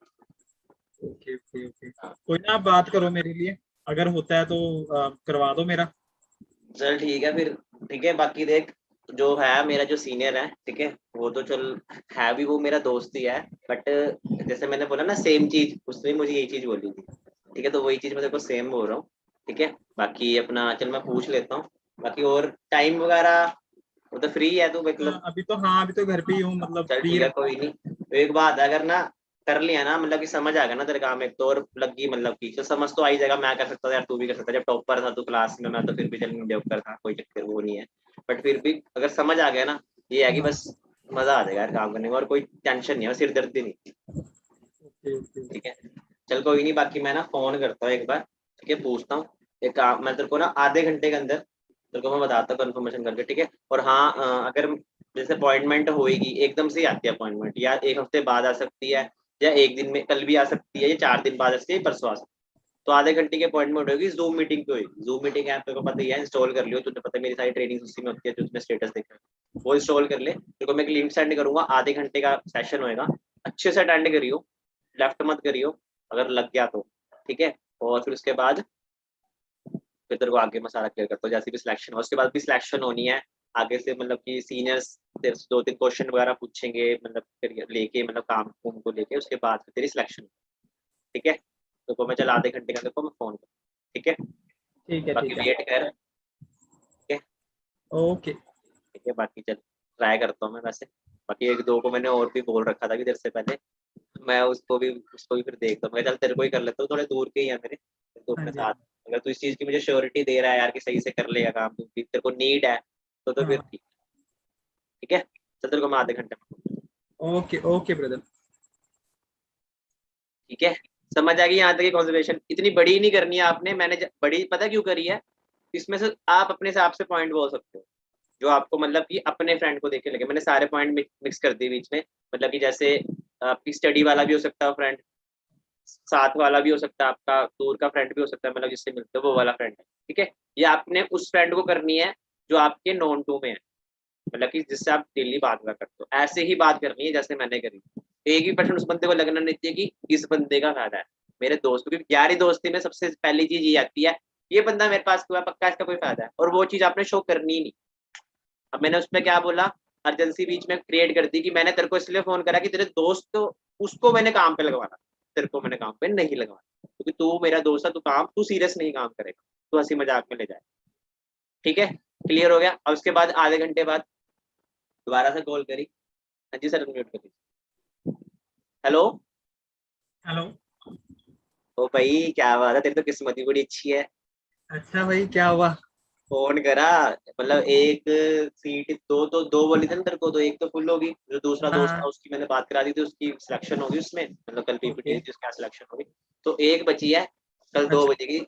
ओके ओके ओके, कोई ना, आप बात करो मेरे लिए, अगर होता है तो करवा दो मेरा। चल ठीक है फिर, ठीक है। बाकी देख जो है मेरा जो सीनियर है, ठीक है, वो तो चल है भी वो मेरा दोस्त ही है, बट जैसे मैंने बोला ना सेम चीज उसने मुझे यही चीज बोली थी, ठीक है, तो वही चीज मैं तेरे को सेम बोल रहा हूँ, ठीक है। बाकी अपना चल मैं पूछ लेता हूँ, बाकी और टाइम वगैरह वो तो फ्री है तू मतलब। अभी तो हाँ, अभी तो घर पे ही हूँ, मतलब चल फ्री ठीक है रहता कोई नहीं, तो एक बात है, अगर ना कर लिया ना, मतलब कि समझ आ गया ना तेरे काम एक तो, और लगी मतलब की तो समझ तो आ ही जाएगा, मैं कर सकता था यार, तू भी कर सकता, जब टॉपर था तू क्लास में, मैं तो फिर भी चल मीडियोकर था, कोई चक्कर वो नहीं है। बट फिर भी अगर समझ आ गया ना, ये है कि हूँ। हाँ बस मजा आ जाएगा यार काम करने में, और कोई टेंशन नहीं है, सिर दर्द भी नहीं, ओके ओके। ठीक है। चल कोई नहीं, बाकी मैं ना फोन करता हूँ एक बार, ठीक है, पूछता हूँ एक काम, मैं तेरे को ना आधे घंटे के अंदर तेरे को मैं बताता हूँ कंफर्मेशन करके, ठीक है। और हाँ अगर जैसे अपॉइंटमेंट होएगी एकदम से ही आती है अपॉइंटमेंट, या एक हफ्ते बाद आ सकती है, या एक दिन में कल भी आ सकती है, या 4 दिन बाद आ सकती है, परसों आ सकती है, तो आधे घंटे की अपॉइंटमेंट होगी, जूम मीटिंग पे होगी। जूम मीटिंग ऐप तेरे को पता ही है, इंस्टॉल कर लियो, तुझे पता है मेरी सारी ट्रेनिंग उसी में होती है, जो तुमने स्टेटस देखा है वो इंस्टॉल कर ले। तेरे को मैं एक लिंक सेंड करूंगा, आधे घंटे का सेशन होएगा, अच्छे से अटेंड करियो, लेफ्ट मत करियो अगर लग गया तो, ठीक है। और फिर उसके बाद फिर तेरे को आगे मैं सारा क्लियर करता हूँ, जैसे भी सिलेक्शन हो उसके बाद भी सिलेक्शन होनी है आगे से, मतलब कि सीनियर्स तेरे से 2-3 क्वेश्चन वगैरह पूछेंगे, मतलब फिर लेके मतलब काम कुम को लेके उसके बाद फिर तेरी सिलेक्शन, ठीक है। तो मैं चल आधे घंटे का तेरे को मैं फोन कर, ठीक है। ठीक है बाकी ठीक है। वेट कर, ठीक है, ओके। ठीक है। बाकी चल ट्राई करता हूँ मैं वैसे, बाकी एक दो को मैंने और भी बोल रखा था कि तेरे से पहले, मैं उसको भी फिर देखता हूँ, मैं चल तेरे को ही कर लेता हूँ, थोड़े दूर के ही है मेरे तो हाँ अपने जी हाँ साथ। जी। अगर तू इस चीज की मुझे श्योरिटी दे रहा है यार कि सही से कर लेगा काम, तू तेरे को नीड है तो फिर हाँ ठीक, ठीक है। चल तेरे को मैं आधे घंटे में, ओके ओके ब्रदर। ठीक है। समझ आ गई यहाँ तक की कॉन्वर्सेशन, इतनी बड़ी नहीं करनी है आपने, मैंने बड़ी पता क्यों करी है, इसमें से आप अपने हिसाब से पॉइंट बोल सकते हो जो आपको मतलब कि अपने फ्रेंड को देख के लगे, मैंने सारे पॉइंट मिक्स कर दिए बीच में, मतलब कि जैसे आपकी स्टडी वाला भी हो सकता है फ्रेंड, साथ वाला भी हो सकता है, आपका दूर का फ्रेंड भी हो सकता है, मतलब जिससे मिलते हो वो वाला फ्रेंड है, ठीक है। ये आपने उस फ्रेंड को करनी है जो आपके नॉन टू में है, मतलब कि जिससे आप डेली बात करते हो, ऐसे ही बात करनी है जैसे मैंने करी। एक भी पर्सन उस बंदे को लगना नहीं चाहिए कि इस बंदे का फायदा है मेरे दोस्त, क्योंकि यारी दोस्ती में सबसे पहली चीज ये आती है, ये बंदा मेरे पास क्यों है, पक्का इसका कोई फायदा है, और वो चीज आपने शो करनी ही नहीं। अब मैंने उसमें क्या बोला, अर्जेंसी बीच में क्रिएट कर दी कि मैंने तेरे को इसलिए फोन करा कि तेरे दोस्त को उसको मैंने काम पे लगवाना, तेरे को मैंने काम पे नहीं लगवाना, क्योंकि तू मेरा दोस्त है, तू सीरियस नहीं काम करेगा, तू हंसी मजाक में ले जाए, ठीक है। क्लियर हो गया। अब उसके बाद आधे घंटे बाद दोबारा से कॉल करी, हाँ जी सर म्यूट कर दीजिए, हेलो। हेलो। ओ भाई क्या बात है, तेरी तो किस्मत ही बड़ी अच्छी है, अच्छा भाई, क्या हुआ? फोन करा, मतलब एक सीट दो बोली थी ना तेरे को, तो एक तो फुल होगी, जो दूसरा दोस्त था हाँ। उसकी मैंने बात करा दी थी, उसकी सिलेक्शन होगी उसमें, मतलब कल पीपीटी ओके। थी उसका सिलेक्शन होगी, तो एक बची है, कल 2 अच्छा। बजे की,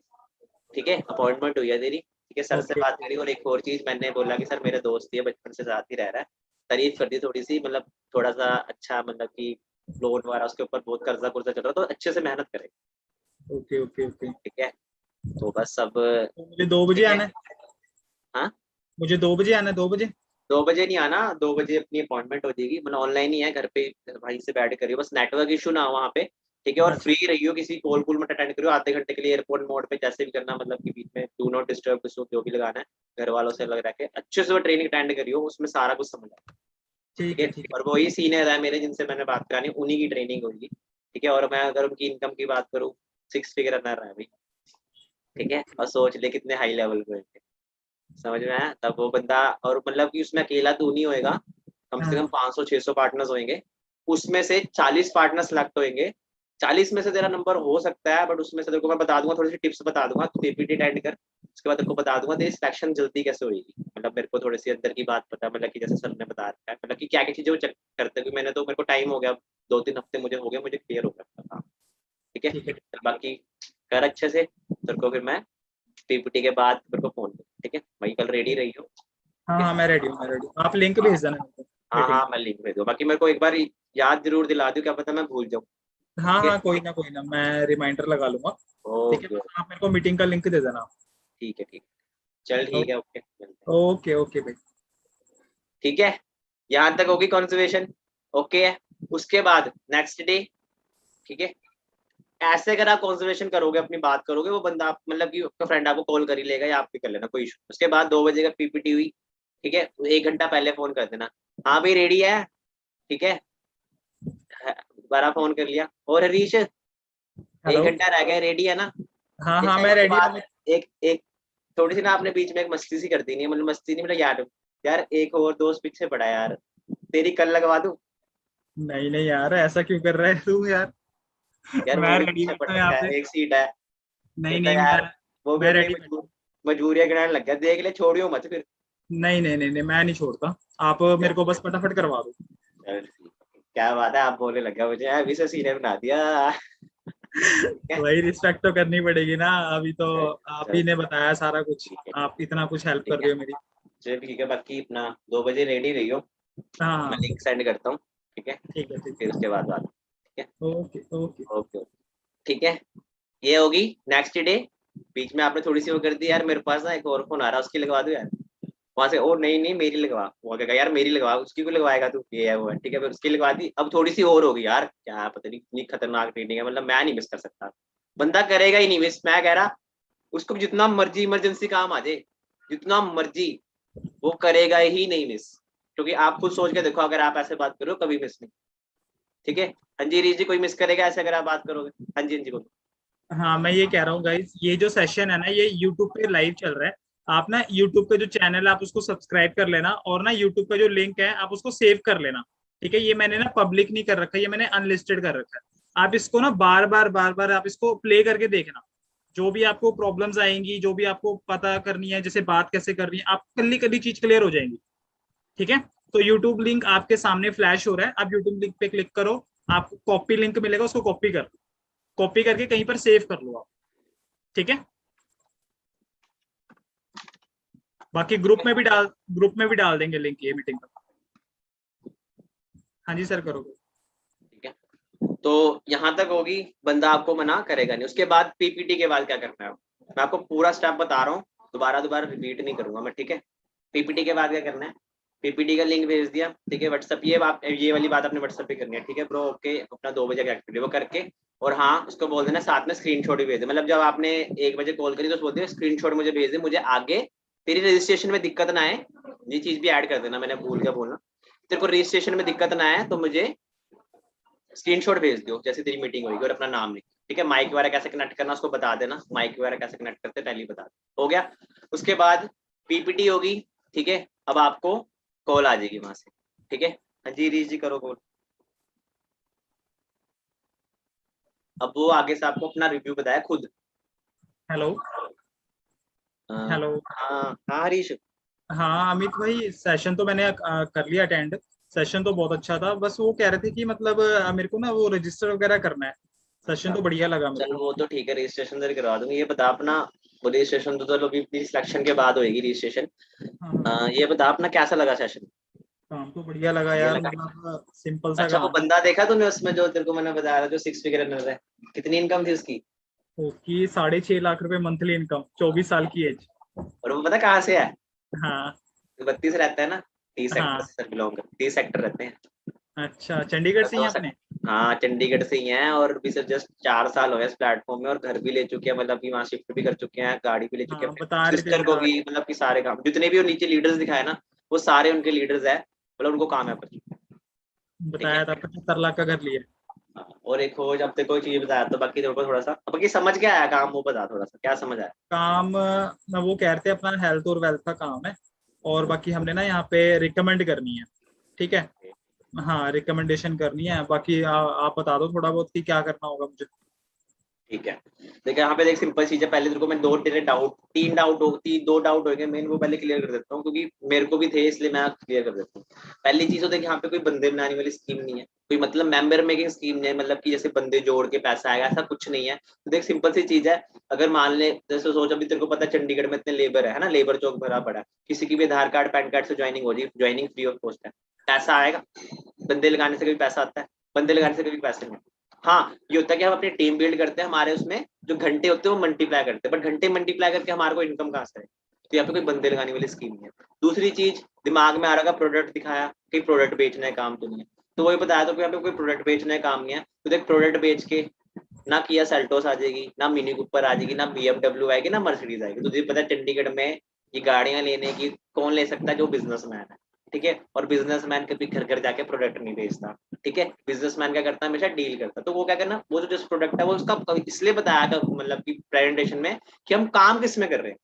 ठीक है, अपॉइंटमेंट हुई है तेरी, ठीक है। सर से ओके। बात करी, और एक और चीज मैंने बोला कि सर मेरे दोस्त ही है, बचपन से साथ ही रह रहा है, तारीफ कर दी थोड़ी सी, मतलब थोड़ा सा अच्छा, मतलब कि लोन वगैरह उसके ऊपर बहुत कर्जा कुर्जा चल रहा, तो अच्छे से मेहनत करे, ओके ओके ओके। ठीक है। तो बस सब तो मुझे 2 बजे ठीक है। आना है? हाँ मुझे 2 बजे आना है, 2 बजे? 2 बजे नहीं आना, 2 बजे अपनी अपॉइंटमेंट हो जाएगी, मतलब ऑनलाइन ही है, घर पे भाई से बैठ करियो, बस नेटवर्क इशू ना हो वहाँ पे, ठीक है। और अच्छा। फ्री रहियो, किसी कॉल कूल मत अटेंड करियो आधे घंटे के लिए, एयरपोर्ट मोड पे जैसे भी करना, मतलब कि बीच में डू नॉट डिस्टर्ब जो भी लगाना है, घर वालों से अलग रह के अच्छे से वो ट्रेनिंग अटेंड करियो, उसमें सारा कुछ समझ आए, ठीक ठीक है है, ठीक और वही सीनियर है मेरे जिनसे मैंने बात करानी, उन्हीं की ट्रेनिंग होगी। ठीक है, और मैं अगर उनकी इनकम की बात करूँ, 6 फिगर रनर है अभी। ठीक है, और सोच ले कितने हाई लेवल पे होंगे, समझ में आया? तब वो बंदा, और मतलब कि उसमें अकेला तू नहीं होएगा, कम से कम 500-600 पार्टनर्स होंगे, उसमें से 40 पार्टनर सेलेक्ट होंगे। 40 में से तेरा नंबर हो सकता है, बट उसमें से तेरे को मैं बता दूंगा, थोड़ी सी टिप्स बता दूंगा, तो पीपीटी अटेंड कर, उसके बाद तेरे को बता दूंगा तेरी सिलेक्शन जल्दी कैसे होगी। मतलब मेरे को थोड़ी सी अंदर की बात पता है, मतलब कि जैसे सर ने बता रखा है, मतलब कि क्या क्या चीजें वो चेक करते हैं, मैंने तो, मेरे को टाइम हो गया, 2-3 हफ्ते मुझे हो गए, मुझे क्लियर हो गया था। ठीक है, ठीक है। बाकी कर अच्छे से, तेरे को फिर मैं पीपीटी के बाद मेरे को फोन कर, ठीक है भाई, कल रेडी रही हो। हाँ हाँ मैं रेडी हूँ, मैं रेडी हूँ। आप लिंक हाँ भेज देना मेरे को हाँ मीटिंग। हाँ, मैं लिंक भेज दूँ, बाकी मेरे को एक बार याद जरूर दिला दो, क्या पता मैं भूल जाऊँ। हाँ ठीक है, हाँ कोई ना मैं रिमाइंडर लगा लूंगा। ठीक है, ओके, बस आप मेरे को मीटिंग का लिंक दे देना। ठीक है, ठीक, चल ठीक है, ओके, मिलते हैं। ओके ओके भाई। ठीक है, यहाँ तक होगी कॉन्वर्सेशन, ओके है। उसके बाद नेक्स्ट डे, ठीक है, ऐसे अगर आप कॉन्वर्सेशन करोगे, अपनी बात करोगे, वो बंदा आप, मतलब कि आपका फ्रेंड आपको कॉल कर ही लेगा, या आप भी कर लेना, कोई इशू। उसके बाद 2 बजे का पीपीटी हुई, ठीक है, 1 घंटा पहले फोन कर देना, हाँ भाई रेडी है, ठीक है, दोबारा फोन कर लिया, और हरीश 1 हेलो। घंटा रह गया, रेडी है ना? हाँ ठीक हाँ है, मैं उसके रेडी बाद हूँ। एक एक थोड़ी सी ना आपने बीच में एक मस्ती सी कर दी, नहीं मतलब मस्ती नहीं, मतलब यार, यार एक और दोस्त पीछे पड़ा है यार, तेरी कल लगवा दूं? नहीं नहीं यार, ऐसा क्यों कर रहा है तू यार। यार वो मैं भी रेडी पीछे पड़ बैठा हूँ यहाँ रखा है, पे। एक सीट है। नहीं कहता नहीं यार, वो भी मैं अपनी रेडी बैठा हूँ। मजबूरियां गिनाने लग गया, देख ले, छोड़ियो मत फिर। नहीं मैं नहीं छोड़ता। आप मेरे को बस फटाफट करवा दो। चल ठीक है। क्या बात है, आप बोलने लग गया मुझे अभी से सीनियर बना दिया। ठीक है, वही रिस्पेक्ट तो करनी पड़ेगी ना, अभी तो चल आप चल, ही ने बताया सारा कुछ। ठीक है, आप इतना कुछ हेल्प कर ठीक है, रहे हो मेरी। चल ठीक है, बाकी अपना 2 बजे रेडी रहियो, हाँ मैं हाँ लिंक सेंड करता हूँ। ठीक है, ठीक है ठीक फिर उसके बाद बात। ठीक है। Okay okay. है, ओके, ठीक है, ये होगी नेक्स्ट डे। बीच में आपने थोड़ी सी वो कर दी, यार मेरे पास ना एक और फोन आ रहा है, उसकी लगवा दो यार। वहां से, ओ नहीं नहीं मेरी लगवा, वो कहेगा यार मेरी लगवा, उसकी क्यों लगवाएगा तू, ये है वो है, ठीक है, फिर उसकी लगवा दी। अब थोड़ी सी और होगी यार, क्या पता नहीं इतनी खतरनाक ट्रेनिंग है, मतलब मैं नहीं मिस कर सकता, बंदा करेगा ही नहीं मिस, मैं कह रहा, उसको जितना मर्जी इमरजेंसी काम आ जाए, जितना मर्जी, वो करेगा ही नहीं मिस, क्योंकि आप खुद सोच के देखो, अगर आप ऐसे बात करो कभी मिस नहीं। ठीक है, हाँ जी रीज जी, कोई मिस करेगा ऐसे अगर आप बात करोगे? हाँ जी, हाँ जी बोलो। हाँ मैं ये कह रहा हूँ गाइस, ये जो सेशन है ना ये यूट्यूब पे लाइव चल रहा है। आप ना यूट्यूब पे जो चैनल है आप उसको सब्सक्राइब कर लेना, और ना यूट्यूब का जो लिंक है आप उसको सेव कर लेना। ठीक है, ये मैंने ना पब्लिक नहीं कर रखा है, ये मैंने अनलिस्टेड कर रखा है। आप इसको ना बार बार आप इसको प्ले करके देखना। जो भी आपको प्रॉब्लम्स आएंगी, जो भी आपको पता करनी है, जैसे बात कैसे करनी है, आप कल्ली कल्ली चीज क्लियर हो जाएंगी। ठीक है, तो यूट्यूब लिंक आपके सामने फ्लैश हो रहा है, आप यूट्यूब लिंक पे क्लिक करो। आपको कॉपी लिंक मिलेगा, उसको कॉपी कर लो, कॉपी करके कहीं पर सेव कर लो आप। ठीक है, बाकी ग्रुप में भी डाल देंगे लिंक ये मीटिंग का। हाँ जी सर, करोगे। ठीक है, तो यहाँ तक होगी, बंदा आपको मना करेगा नहीं। उसके बाद पीपीटी के बाद क्या करना है, मैं आपको पूरा स्टेप बता रहा हूँ, दोबारा दोबारा रिपीट नहीं करूंगा मैं। ठीक है, पीपीटी के बाद क्या करना है, पीपीटी का लिंक भेज दिया, ठीक है, व्हाट्सएप, ये वाली बात आपने व्हाट्सएप पे करनी है। ठीक है ब्रो, ओके, अपना 2 बजे का एक्टिविटी वो करके, और हाँ उसको बोल देना साथ में स्क्रीनशॉट भी भेज दे, मतलब जब आपने 1 बजे कॉल करी तो बोल दिया स्क्रीनशॉट मुझे भेज दे, मुझे आगे तेरी रजिस्ट्रेशन में दिक्कत ना आए। ये चीज भी ऐड कर देना, मैंने भूल गया बोलना, तेरे को रजिस्ट्रेशन में दिक्कत ना आए तो मुझे स्क्रीनशॉट भेज दो जैसे तेरी मीटिंग होगी, और अपना नाम लिख। ठीक है, माइक वगैरह कैसे कनेक्ट करना उसको बता देना, माइक वगैरह कैसे कनेक्ट करते पहले ही बता दे। हो गया, उसके बाद पीपीटी होगी। ठीक है, अब आपको कॉल आ जाएगी वहां से। ठीक है, हाँ जी रीज जी करो कॉल। अब वो आगे से आपको अपना रिव्यू बताया खुद। हेलो। हेलो। हाँ हाँ हरीश। हाँ अमित भाई, सेशन तो मैंने कर लिया अटेंड। सेशन तो बहुत अच्छा था, बस वो कह रहे थे कि मतलब मेरे को ना वो रजिस्टर वगैरह करना है। सेशन अच्छा, तो बढ़िया लगा मेरे चल को। वो तो ठीक है, रजिस्ट्रेशन तो करवा दूंगी। ये बता अपना, वो रजिस्ट्रेशन तो चलो अभी सिलेक्शन के बाद होगी रजिस्ट्रेशन। हाँ हाँ, ये बता अपना कैसा लगा सेशन? काम तो बढ़िया लगा बढ़िया यार, लगा। मतलब सिंपल सा अच्छा, वो काम है। बंदा देखा तूने उसमें जो तेरे को मैंने बताया था, जो 6 फिगर रनर है, कितनी इनकम थी उसकी? उसकी 6.5 लाख रुपए मंथली इनकम, 24 साल की एज। और वो पता कहाँ से है? हाँ 32 रहता है ना, 30 सेक्टर हाँ। से बिलोंग कर, 30 सेक्टर रहते हैं। अच्छा, चंडीगढ़ से ही दो हैं सेक्टर, अपने। हाँ चंडीगढ़ से ही हैं, और अभी सिर्फ जस्ट 4 साल हो गए इस प्लेटफॉर्म में, और घर भी ले चुके हैं, मतलब कि वहाँ शिफ्ट भी कर चुके हैं, गाड़ी भी ले चुके हैं हाँ अपने बता रहे थे, सिस्टर को बता भी, रहे मतलब कि सारे काम जितने भी वो नीचे लीडर्स दिखाए ना, वो सारे उनके लीडर्स है, मतलब उनको काम है पर। बताया था 75 लाख का घर लिया। और एक खोज, अब तेरे को चीज बताया तो बाकी तेरे को थोड़ा सा, बाकी समझ क्या आया काम, वो बता थोड़ा सा क्या समझ आया। काम ना वो कह रहे थे अपना हेल्थ और वेल्थ का काम है, और बाकी हमने ना यहाँ पे रिकमेंड करनी है। ठीक है, हाँ रिकमेंडेशन करनी है। बाकी आप बता दो थोड़ा बहुत कि क्या करना होगा मुझे। ठीक है, देख यहाँ पे देख सिंपल चीज है। पहले तेरे को मैं तीन डाउट हो गए मेन, वो पहले क्लियर कर देता हूँ क्योंकि मेरे को भी थे, इसलिए मैं क्लियर कर देता हूँ। पहली चीज तो देख, यहाँ पे कोई बंदे बनाने वाली स्कीम नहीं है, कोई मतलब मेंबर मेकिंग स्कीम नहीं है, मतलब कि जैसे बंदे जोड़ के पैसा आएगा, ऐसा कुछ नहीं है। तो देख सिंपल सी चीज है, अगर मान ले जैसे सोच, अभी तेरे को पता है चंडीगढ़ में इतने लेबर है ना, लेबर चौक भरा पड़ा है, किसी की भी आधार कार्ड पैन कार्ड से ज्वाइनिंग हो रही है, ज्वाइनिंग फ्री ऑफ कॉस्ट है, पैसा आएगा? बंदे लगाने से कभी पैसा आता है? बंदे लगाने से कभी पैसे नहीं। हाँ ये होता है कि हम अपनी टीम बिल्ड करते हैं, हमारे उसमें जो घंटे होते हैं वो मल्टीप्लाई करते हैं, बट घंटे मल्टीप्लाई करके हमारे को इनकम कहाँ से है? तो यहाँ पे कोई बंदे लगाने वाली स्कीम नहीं है। दूसरी चीज दिमाग में आ रहा, प्रोडक्ट दिखाया कि प्रोडक्ट बेचने का काम तो नहीं है, तो वही बताया, तो यहाँ पे कोई प्रोडक्ट बेचने का काम नहीं है। तो देख प्रोडक्ट बेच के ना किया सेल्टोस आ जाएगी, ना मिनी कूपर आ जाएगी, ना BMW आएगी, ना मर्सिडीज आएगी। तो तुझे पता है चंडीगढ़ में ये गाड़ियां लेने की कौन ले सकता है? जो बिजनेसमैन है। ठीक है, और बिजनेसमैन कभी घर घर जाके प्रोडक्ट नहीं बेचता। ठीक है, बिजनेसमैन क्या करता है? हमेशा डील करता है। तो वो क्या करना, वो जो प्रोडक्ट है वो उसका इसलिए बताया था मतलब कि प्रेजेंटेशन में कि हम काम किस में कर रहे हैं।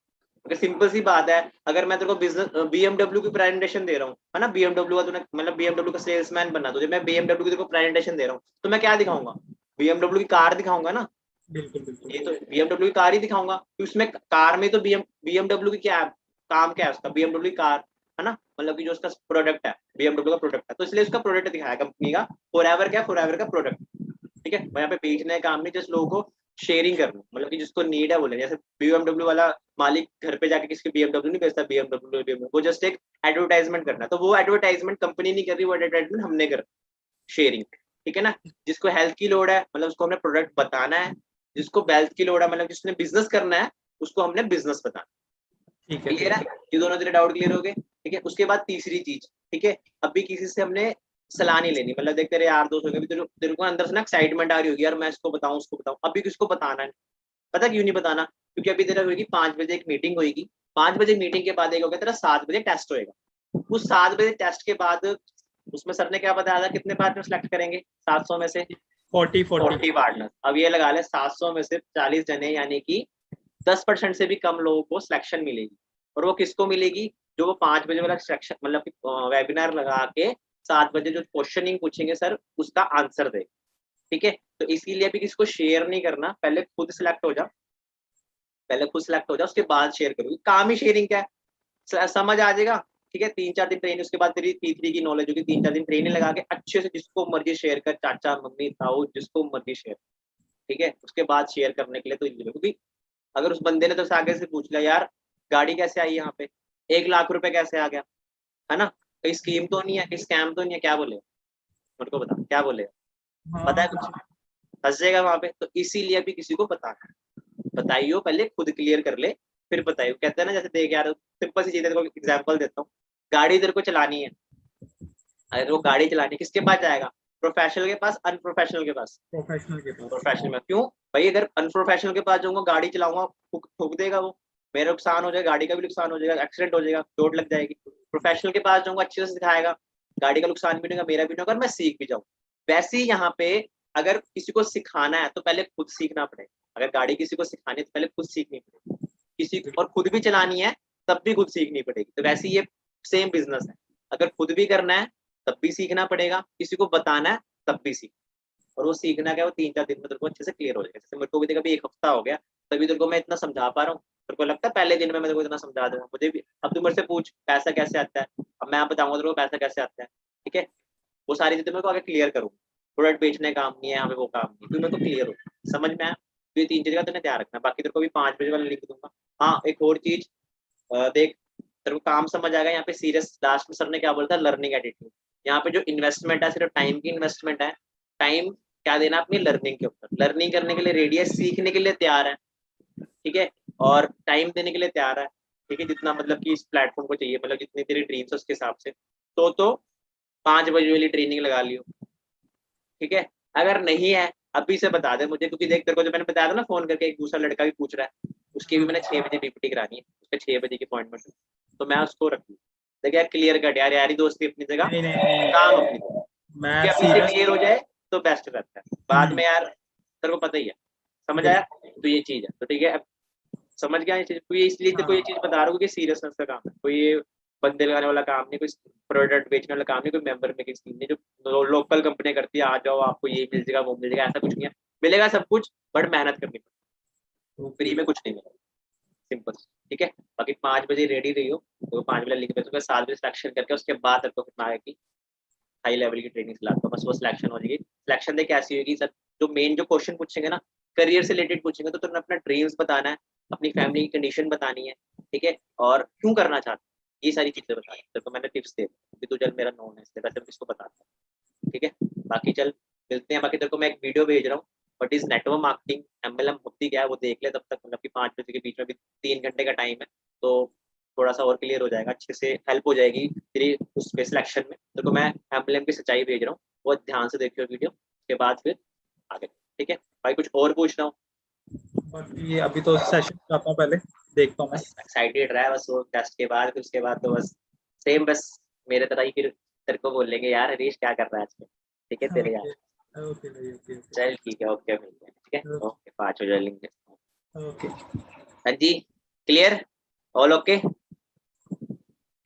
अगर सिंपल सी बात है, अगर मैं तेरे को बिजनेस BMW की प्रेजेंटेशन दे रहा हूँ है ना, BMW का तूने मतलब BMW का सेल्समैन बनना, तुझे मैं BMW की तेरे को प्रेजेंटेशन दे रहा हूँ, तो मैं क्या दिखाऊंगा? BMW की कार दिखाऊंगा ना। बिल्कुल बिल्कुल। ये तो BMW की कार ही दिखाऊंगा, तो उसमें कार में तो BMW की क्या है, काम क्या है उसका? BMW की कार है ना, मतलब कि जो उसका प्रोडक्ट है BMW का प्रोडक्ट है, तो इसलिए उसका प्रोडक्ट दिखाया कंपनी का। फॉरएवर क्या? फॉरएवर का प्रोडक्ट। ठीक है, यहाँ पे बेचने का काम नहीं, जस्ट लोगों को शेयरिंग करना, मतलब कि जिसको नीड है बोले। जैसे BMW वाला मालिक घर पे जाके किसी BMW नहीं बेचता, BMW वो जस्ट एक एडवर्टाइजमेंट करना, तो वो एडवर्टाइजमेंट कंपनी नहीं कर रही, वो एडवर्टाइजमेंट हमने कर शेयरिंग। ठीक है ना, जिसको हेल्थ की लोड है मतलब उसको हमने प्रोडक्ट बताना है, जिसको वेल्थ की लोड है मतलब जिसने बिजनेस करना है उसको हमने बिजनेस बताना। ठीक है क्लियर है? ये दोनों तेरे डाउट क्लियर हो गए? ठीक है, उसके बाद तीसरी चीज, ठीक है, अभी किसी से हमने सलाह नहीं लेनी, मतलब देख तेरे यार दोस्त हो गए, तेरे को अंदर से ना एक्साइटमेंट आ रही होगी, यार मैं इसको बताऊं उसको बताऊं, अभी किसको बताना है? पता क्यों नहीं बताना? क्योंकि अभी तेरा होगी 5 बजे एक मीटिंग होगी, 5 बजे मीटिंग के बाद एक होगा तेरा 7 बजे टेस्ट होएगा। उस 7 बजे टेस्ट के बाद उसमें सर ने क्या बताया था, कितने पार्टनर सेलेक्ट करेंगे 700 में से? 40 पार्टनर। अब ये लगा ले 700 में से 40 जने, यानी कि 10% से भी कम लोगों को सिलेक्शन मिलेगी। और वो किसको मिलेगी? जो वो 5 बजे वाला सिलेक्शन मतलब वेबिनार लगा के 7 बजे जो क्वेश्चनिंग पूछेंगे सर उसका आंसर दे। ठीक है, तो इसीलिए भी किसको शेयर नहीं करना, पहले खुद सिलेक्ट हो जा, पहले खुद सिलेक्ट हो जा, उसके बाद शेयर करोगे। काम ही शेयरिंग का है, समझ आ जाएगा। ठीक है, 3-4 दिन ट्रेनिंग, उसके बाद तेरी P3 की नॉलेज होगी, 3-4 दिन ट्रेनिंग लगा के अच्छे से जिसको मर्जी शेयर कर, चाचा मम्मी ताऊ जिसको मर्जी शेयर। ठीक है, उसके बाद शेयर करने के लिए तो इजी है, क्योंकि अगर उस बंदे ने तो आगे से पूछ लिया यार गाड़ी कैसे आई यहाँ पे, 1 लाख रुपए कैसे आ गया, है ना, कहीं स्कीम तो नहीं है, कहीं स्कैम तो नहीं है, क्या बोले मेरे को बता, क्या बोले? पता हाँ है कुछ? फंस जाएगा वहां पे। तो इसीलिए अभी किसी को बताना है, बताइयो पहले, खुद क्लियर कर ले फिर बताइयो। कहते हैं ना, जैसे देख यार सिंपल सी चीज है, एग्जाम्पल देता हूँ, गाड़ी तेरे को चलानी है, अगर वो गाड़ी चलानी किसके पास जाएगा? प्रोफेशनल के पास, अनप्रोफेशनल के पास? प्रोफेशनल के पास। प्रोफेशनल में क्यों भाई? अगर अनप्रोफेशनल के पास जाऊंगा गाड़ी चलाऊंगा, ठोक देगा वो, मेरा नुकसान हो जाएगा, गाड़ी का भी नुकसान हो जाएगा, एक्सीडेंट हो जाएगा, चोट लग जाएगी। प्रोफेशनल के पास जाऊंगा अच्छे से सिखाएगा, गाड़ी का नुकसान भी नहीं होगा, मेरा भी नहीं होगा, और मैं सीख भी जाऊँ। वैसे ही यहाँ पे अगर किसी को सिखाना है तो पहले खुद सीखना पड़ेगा। अगर गाड़ी किसी को सिखानी है तो पहले खुद सीखनी पड़ेगी, किसी और खुद भी चलानी है तब भी खुद सीखनी पड़ेगी। तो वैसे ये सेम बिजनेस है, अगर खुद भी करना है तब भी सीखना पड़ेगा, किसी को बताना है तब भी सीख। और वो सीखना क्या, वो 3-4 दिन में तेरे को अच्छे से क्लियर हो जाएगा। जैसे मेरे को भी देखा भी 1 हफ्ता हो गया, तभी तेरे को मैं इतना समझा पा रहा हूँ। तेरे को लगता है पहले दिन में मैं तेरे को इतना समझा दूंगा? मुझे भी अब तू मेरे से पूछ पैसा कैसे आता है, अब मैं बताऊंगा तेरे को पैसा कैसे आता है। ठीक है, वो सारी चीजें मेरे को आगे क्लियर करूँ। प्रोडक्ट बेचने काम नहीं है यहाँ पे, वो काम नहीं, तू मेरे को क्लियर हो, समझ में आया? तो ये 3 चीज का तुमने ध्यान रखना। बाकी तेरे को भी 5 बजे वाला लिख दूंगा। हाँ एक और चीज, देख तेरे को काम समझ आएगा यहाँ पे सीरियस। लास्ट में सर ने क्या बोला था, लर्निंग एटीट्यूड। यहाँ पे जो इन्वेस्टमेंट है सिर्फ टाइम की इन्वेस्टमेंट है। टाइम क्या देना अपनी लर्निंग के ऊपर, लर्निंग करने के लिए रेडी है, सीखने के लिए तैयार है। ठीक है, और टाइम देने के लिए तैयार है। ठीक है, जितना मतलब कि इस प्लेटफॉर्म को चाहिए, मतलब जितनी तेरी ड्रीम्स है उसके हिसाब से, तो 5 बजे वाली ट्रेनिंग लगा लियो। ठीक है, अगर नहीं है अभी से बता दे मुझे, क्योंकि देख तेरे को जो मैंने बताया था ना फोन करके, एक दूसरा लड़का भी पूछ रहा है, उसकी भी मैंने 6 बजे पीपीटी करानी है, उसका 6 बजे की अपॉइंटमेंट है, तो मैं उसको रख लूँ। देख यार क्लियर कट यार, यारी दोस्ती अपनी जगह, नहीं नहीं नहीं, काम अपनी जगह। मैं कि अभी से सीरियस क्लियर हो जाए तो बेस्ट रहता है, बाद में यार तेरे को पता ही है, समझ आया? तो ये चीज है, तो ठीक है, अब समझ गया ये चीज, कोई इसलिए तो कोई ये चीज बता रहा हूँ कि सीरियसनेस का काम है, कोई ये बंदे लगाने वाला काम नहीं, कोई प्रोडक्ट बेचने वाला काम नहीं, कोई मेंबर मेकिंग स्कीम नहीं जो लोकल कंपनी करती है, आ जाओ आपको ये मिल जाएगा वो मिल जाएगा, ऐसा कुछ नहीं है, मिलेगा सब कुछ बट मेहनत करनी पड़ेगी, फ्री में कुछ नहीं मिलेगा, सिंपल, ठीक है। बाकी 5 बजे रेडी रही हो, तो 5 बजे लिंक भेजूंगा, 7 बजे सिलेक्शन करके उसके बाद आपको फिर आगे की हाई लेवल की ट्रेनिंग सिलाता हूँ, बस वो सिलेक्शन हो जाएगी। सिलेक्शन देख कैसी होगी सर, जो मेन जो क्वेश्चन पूछेंगे ना करियर से रिलेटेड पूछेंगे, तो तुमने अपना ड्रीम्स बताना है, अपनी फैमिली की कंडीशन बतानी है, ठीक है, और क्यों करना चाहते हैं, ये सारी चीजें बतानी है। तो मैंने टिप्स दे कि तू चल मेरा नोन है इसलिए वैसे किसको बताता है, ठीक है। बाकी चल मिलते हैं, बाकी तेरे को मैं एक वीडियो भेज रहा हूँ, but is network marketing MLM होती क्या है वो देख ले, तब तक मतलब कि 5 बजे के बीच में भी 3 घंटे का टाइम है, तो थोड़ा सा और क्लियर हो जाएगा, अच्छे से हेल्प हो जाएगी तेरी उस पे सिलेक्शन में। तो मैं MLM की सच्चाई भेज रहा हूँ, वो ध्यान से देखियो वीडियो, उसके बाद फिर आगे, ठीक है भाई। कुछ और पूछना हो? बाकी अभी तो सेशन करता हूँ, पहले देखता हूँ मैं। बस एक्साइटेड रहा है बस, वो टेस्ट के बाद, फिर उसके बाद तो बस सेम, बस मेरे तरह ही फिर तेरे को बोलेंगे यार हरीश क्या कर रहा है आजकल, ठीक है तेरे यार। ओके ओके भाई, ओके चल ठीक है, ओके मिलते हैं, ठीक है, ओके 5 बजे लिंक। ओके। हाँ जी, क्लियर, ऑल ओके,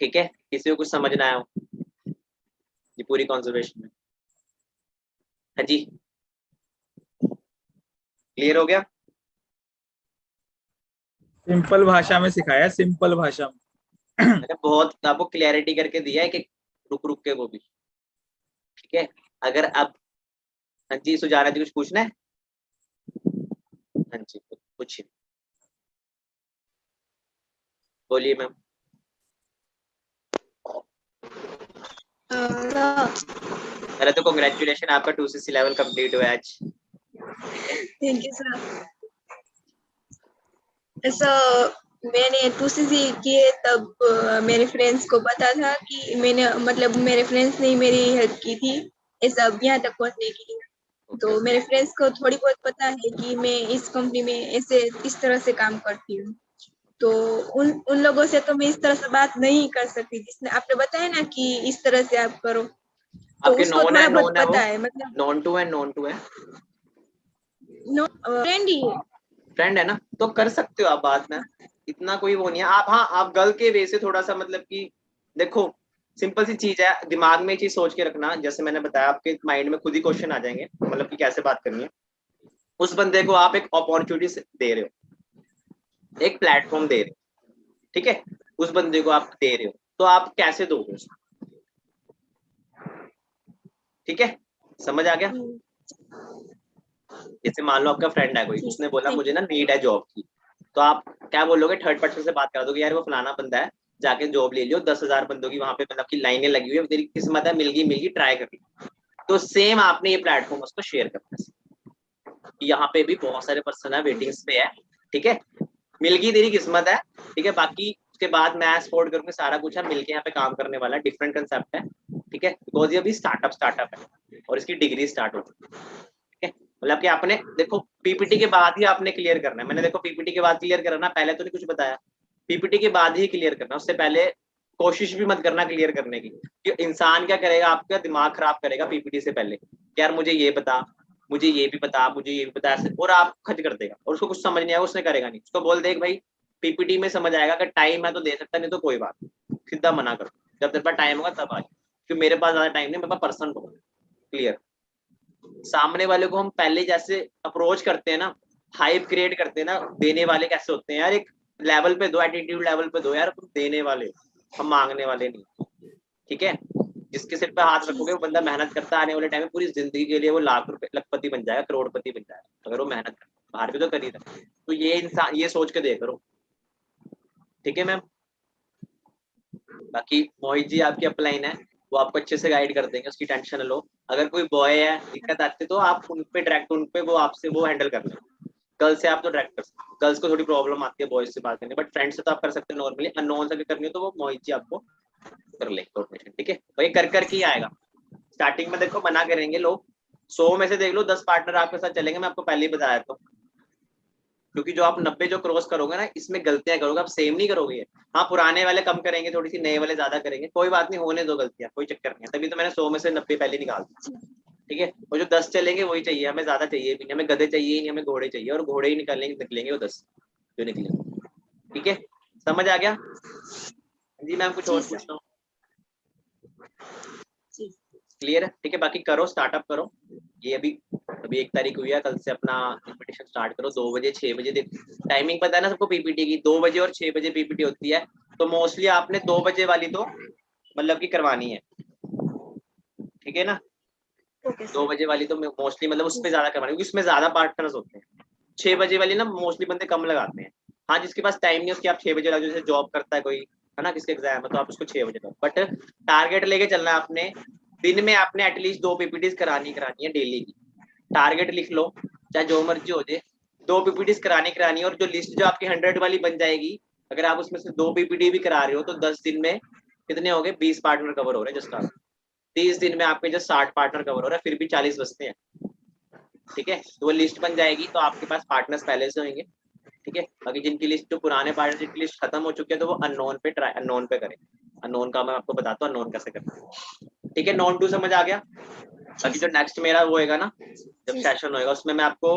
ठीक है, किसी को कुछ समझ ना आया हो जी पूरी कॉन्जर्वेशन में? हाँ जी, क्लियर हो गया? सिंपल भाषा में सिखाया, सिंपल भाषा में। मैंने बहुत आपको क्लैरिटी करके दिया है कि रुक रुक के वो भी, ठीक है। अगर अब हाँ जी सुजाना जी कुछ पूछना है? हाँ जी पूछिए, बोलिए मैम। पहले तो कांग्रेचुलेशन, आपका 2CC लेवल कंप्लीट हुआ आज। Thank you sir. ऐसा मैंने 2CC किए तब मेरे फ्रेंड्स को पता था कि मैंने मतलब मेरे फ्रेंड्स ने मेरी हेल्प की थी ऐसा यहाँ तक पहुँचने के लिए। तो मेरे फ्रेंड्स को थोड़ी बहुत पता है कि मैं इस कंपनी में ऐसे इस तरह से काम करती हूँ, तो उन लोगों से तो मैं इस तरह से बात नहीं कर सकती जिसने आपने बताया ना कि इस तरह से आप करो, तो आपके उसको नॉन थोड़ा है, बहुत नॉन है वो, पता है, मतलब नॉन टू है, नॉन टू है, फ्रेंड ही है। फ्रेंड है ना, तो कर सकते हो आप बात में, इतना कोई वो नहीं है। आप हाँ आप गर्ल के वे से थोड़ा सा मतलब कि देखो सिंपल सी चीज है, दिमाग में चीज सोच के रखना, जैसे मैंने बताया आपके माइंड में खुद ही क्वेश्चन आ जाएंगे मतलब कि कैसे बात करनी है। उस बंदे को आप एक अपॉर्चुनिटी दे रहे हो, एक प्लेटफॉर्म दे रहे हो, ठीक है, उस बंदे को आप दे रहे हो, तो आप कैसे दोगे उसको, ठीक है, समझ आ गया? जैसे मान लो आपका फ्रेंड है कोई, उसने बोला मुझे ना नीड है जॉब की, तो आप क्या बोलोगे, थर्ड पर्सन से बात करा दोगे, यार वो फलाना बंदा है जाके जॉब ले लियो, 10,000 बंदों की वहां पे मतलब की लाइनें लगी हुई है, तेरी किस्मत है मिल गई ट्राई कर ली। तो सेम आपने ये प्लेटफॉर्म उसको शेयर करना है, यहाँ पे भी बहुत सारे पर्सन है वेटिंग्स पे है, ठीक है, मिल गई तेरी किस्मत है, ठीक है, बाकी उसके बाद मैं सपोर्ट करूंगा, सारा कुछ है, मिलके यहाँ पे काम करने वाला डिफरेंट कंसेप्ट है, ठीक है, बिकॉज ये अभी स्टार्टअप है और इसकी डिग्री स्टार्ट होगी, ठीक है, मतलब कि आपने देखो पीपीटी के बाद ही आपने क्लियर करना है, मैंने देखो पीपीटी के बाद क्लियर करना, पहले तो नहीं कुछ बताया, पीपीटी के बाद ही क्लियर करना, उससे पहले कोशिश भी मत करना क्लियर करने की, कि इंसान क्या करेगा, आपका दिमाग खराब करेगा पीपीटी से पहले, यार मुझे ये बता, मुझे ये भी पता, मुझे ये भी पता, ऐसे, और आप खर्च कर देगा और उसको कुछ समझ नहीं आएगा, उसने करेगा नहीं, उसको बोल देख भाई पीपीटी में समझ आएगा कि टाइम है तो दे सकता, नहीं तो कोई बात नहीं, सीधा मना कर, जब तेरे पास टाइम होगा तब आ, क्योंकि मेरे पास ज्यादा टाइम नहीं, मेरे पास पर्सन हो, क्लियर। सामने वाले को हम पहले जैसे अप्रोच करते हैं ना, हाइप क्रिएट करते हैं ना, देने वाले कैसे होते हैं यार, एक लेवल पे दो, एटीट्यूड लेवल पे दो यार, तुम देने वाले, हम मांगने वाले नहीं, ठीक है। जिसके सिर पे हाथ रखोगे वो बंदा मेहनत करता, आने वाले टाइम में पूरी जिंदगी के लिए वो लाख रुपए लखपति बन जाएगा, करोड़पति बन जाएगा, अगर वो मेहनत करता, बाहर भी तो करी था, तो ये इंसान ये सोच के देख करो, ठीक है मैम। बाकी मोहित जी आपकी अपलाइन है, वो आपको अच्छे से गाइड कर देंगे, उसकी टेंशन लो, अगर कोई बॉय है दिक्कत आती तो आप उन पे डायरेक्ट उन पे वो आपसे वो हैंडल कर लें, गर्ल्स से आप तो डायरेक्ट कर सकते, गर्ल्स को थोड़ी प्रॉब्लम आती है बॉयज से बात करने, बट फ्रेंड से तो आप कर सकते हैं नॉर्मली, अननोन से भी करनी हो तो वो मोहित जी आपको कर लेंगे कोऑर्डिनेशन, ठीक है, वही कर करके ही आएगा, स्टार्टिंग में देखो मना करेंगे लोग, 100 में से देख लो 10 पार्टनर आपके साथ चलेंगे, मैं आपको पहले ही बताया, तो क्योंकि जो आप 90 जो क्रॉस करोगे ना, इसमें गलतियां करोगे, आप सेम नहीं करोगे। हाँ, पुराने वाले कम करेंगे थोड़ी सी, नए वाले ज्यादा करेंगे, कोई बात नहीं, होने दो गलतियां, कोई चक्कर नहीं है। तभी तो मैंने 100 में से 90 पहले निकाल दी, ठीक है। और जो 10 चलेंगे वही चाहिए, हमें ज्यादा चाहिए भी नहीं, हमें गधे चाहिए ही नहीं, हमें घोड़े चाहिए, और घोड़े ही निकलेंगे वो 10 जो निकलेंगे, ठीक है। समझ आ गया जी मैम? कुछ और जी, सर। पूछना हो? जी। क्लियर है, ठीक है। बाकी करो, स्टार्टअप करो। ये अभी 1 तारीख हुई है, कल से अपना इन्विटेशन स्टार्ट करो। 2 बजे 6 बजे टाइमिंग पता है ना सबको पीपीटी की, 2 बजे और 6 बजे पीपीटी होती है। तो मोस्टली आपने 2 बजे वाली तो मतलब की करवानी है, ठीक है ना। Okay 2 sir. बजे वाली तो मोस्टली मतलब उस पर ज्यादा करवानी, क्योंकि उसमें ज्यादा पार्टनर्स होते हैं। 6 बजे वाली ना मोस्टली बंदे कम लगाते हैं। हाँ, जिसके पास टाइम नहीं है उसकी आप 6 बजे लगा, जैसे जॉब करता है कोई, है ना, किसके एग्जाम है, तो आप उसको 6 बजे लो। बट टारगेट लेके चलना है आपने, दिन में आपने एटलीस्ट 2 पीपीटीज करानी है डेली की। टारगेट लिख लो, चाहे जो मर्जी हो जाए, 2 पीपीटीज करानी है। और जो लिस्ट जो आपकी 100 वाली बन जाएगी, अगर आप उसमें से 2 पीपीटी भी करा रहे हो, तो 10 दिन में कितने हो गए? 20 पार्टनर कवर हो रहे हैं जस्ट। 30 दिन में आपके जस्ट 60 पार्टनर कवर हो रहे हैं, फिर भी 40 बचते हैं, ठीक है। तो वो लिस्ट बन जाएगी, तो आपके पास पार्टनर्स पहले से होंगे, ठीक है। बाकी जिनकी लिस्ट, जो पुराने पार्टनर जिनकी लिस्ट खत्म हो चुकी है, तो वो अननोन पे करें। अननोन का मैं आपको बताता हूँ अननोन कैसे करना है, ठीक है। नॉन टू समझ आ गया। बाकी जो नेक्स्ट मेरा वो होएगा ना, जब सेशन होएगा, उसमें मैं आपको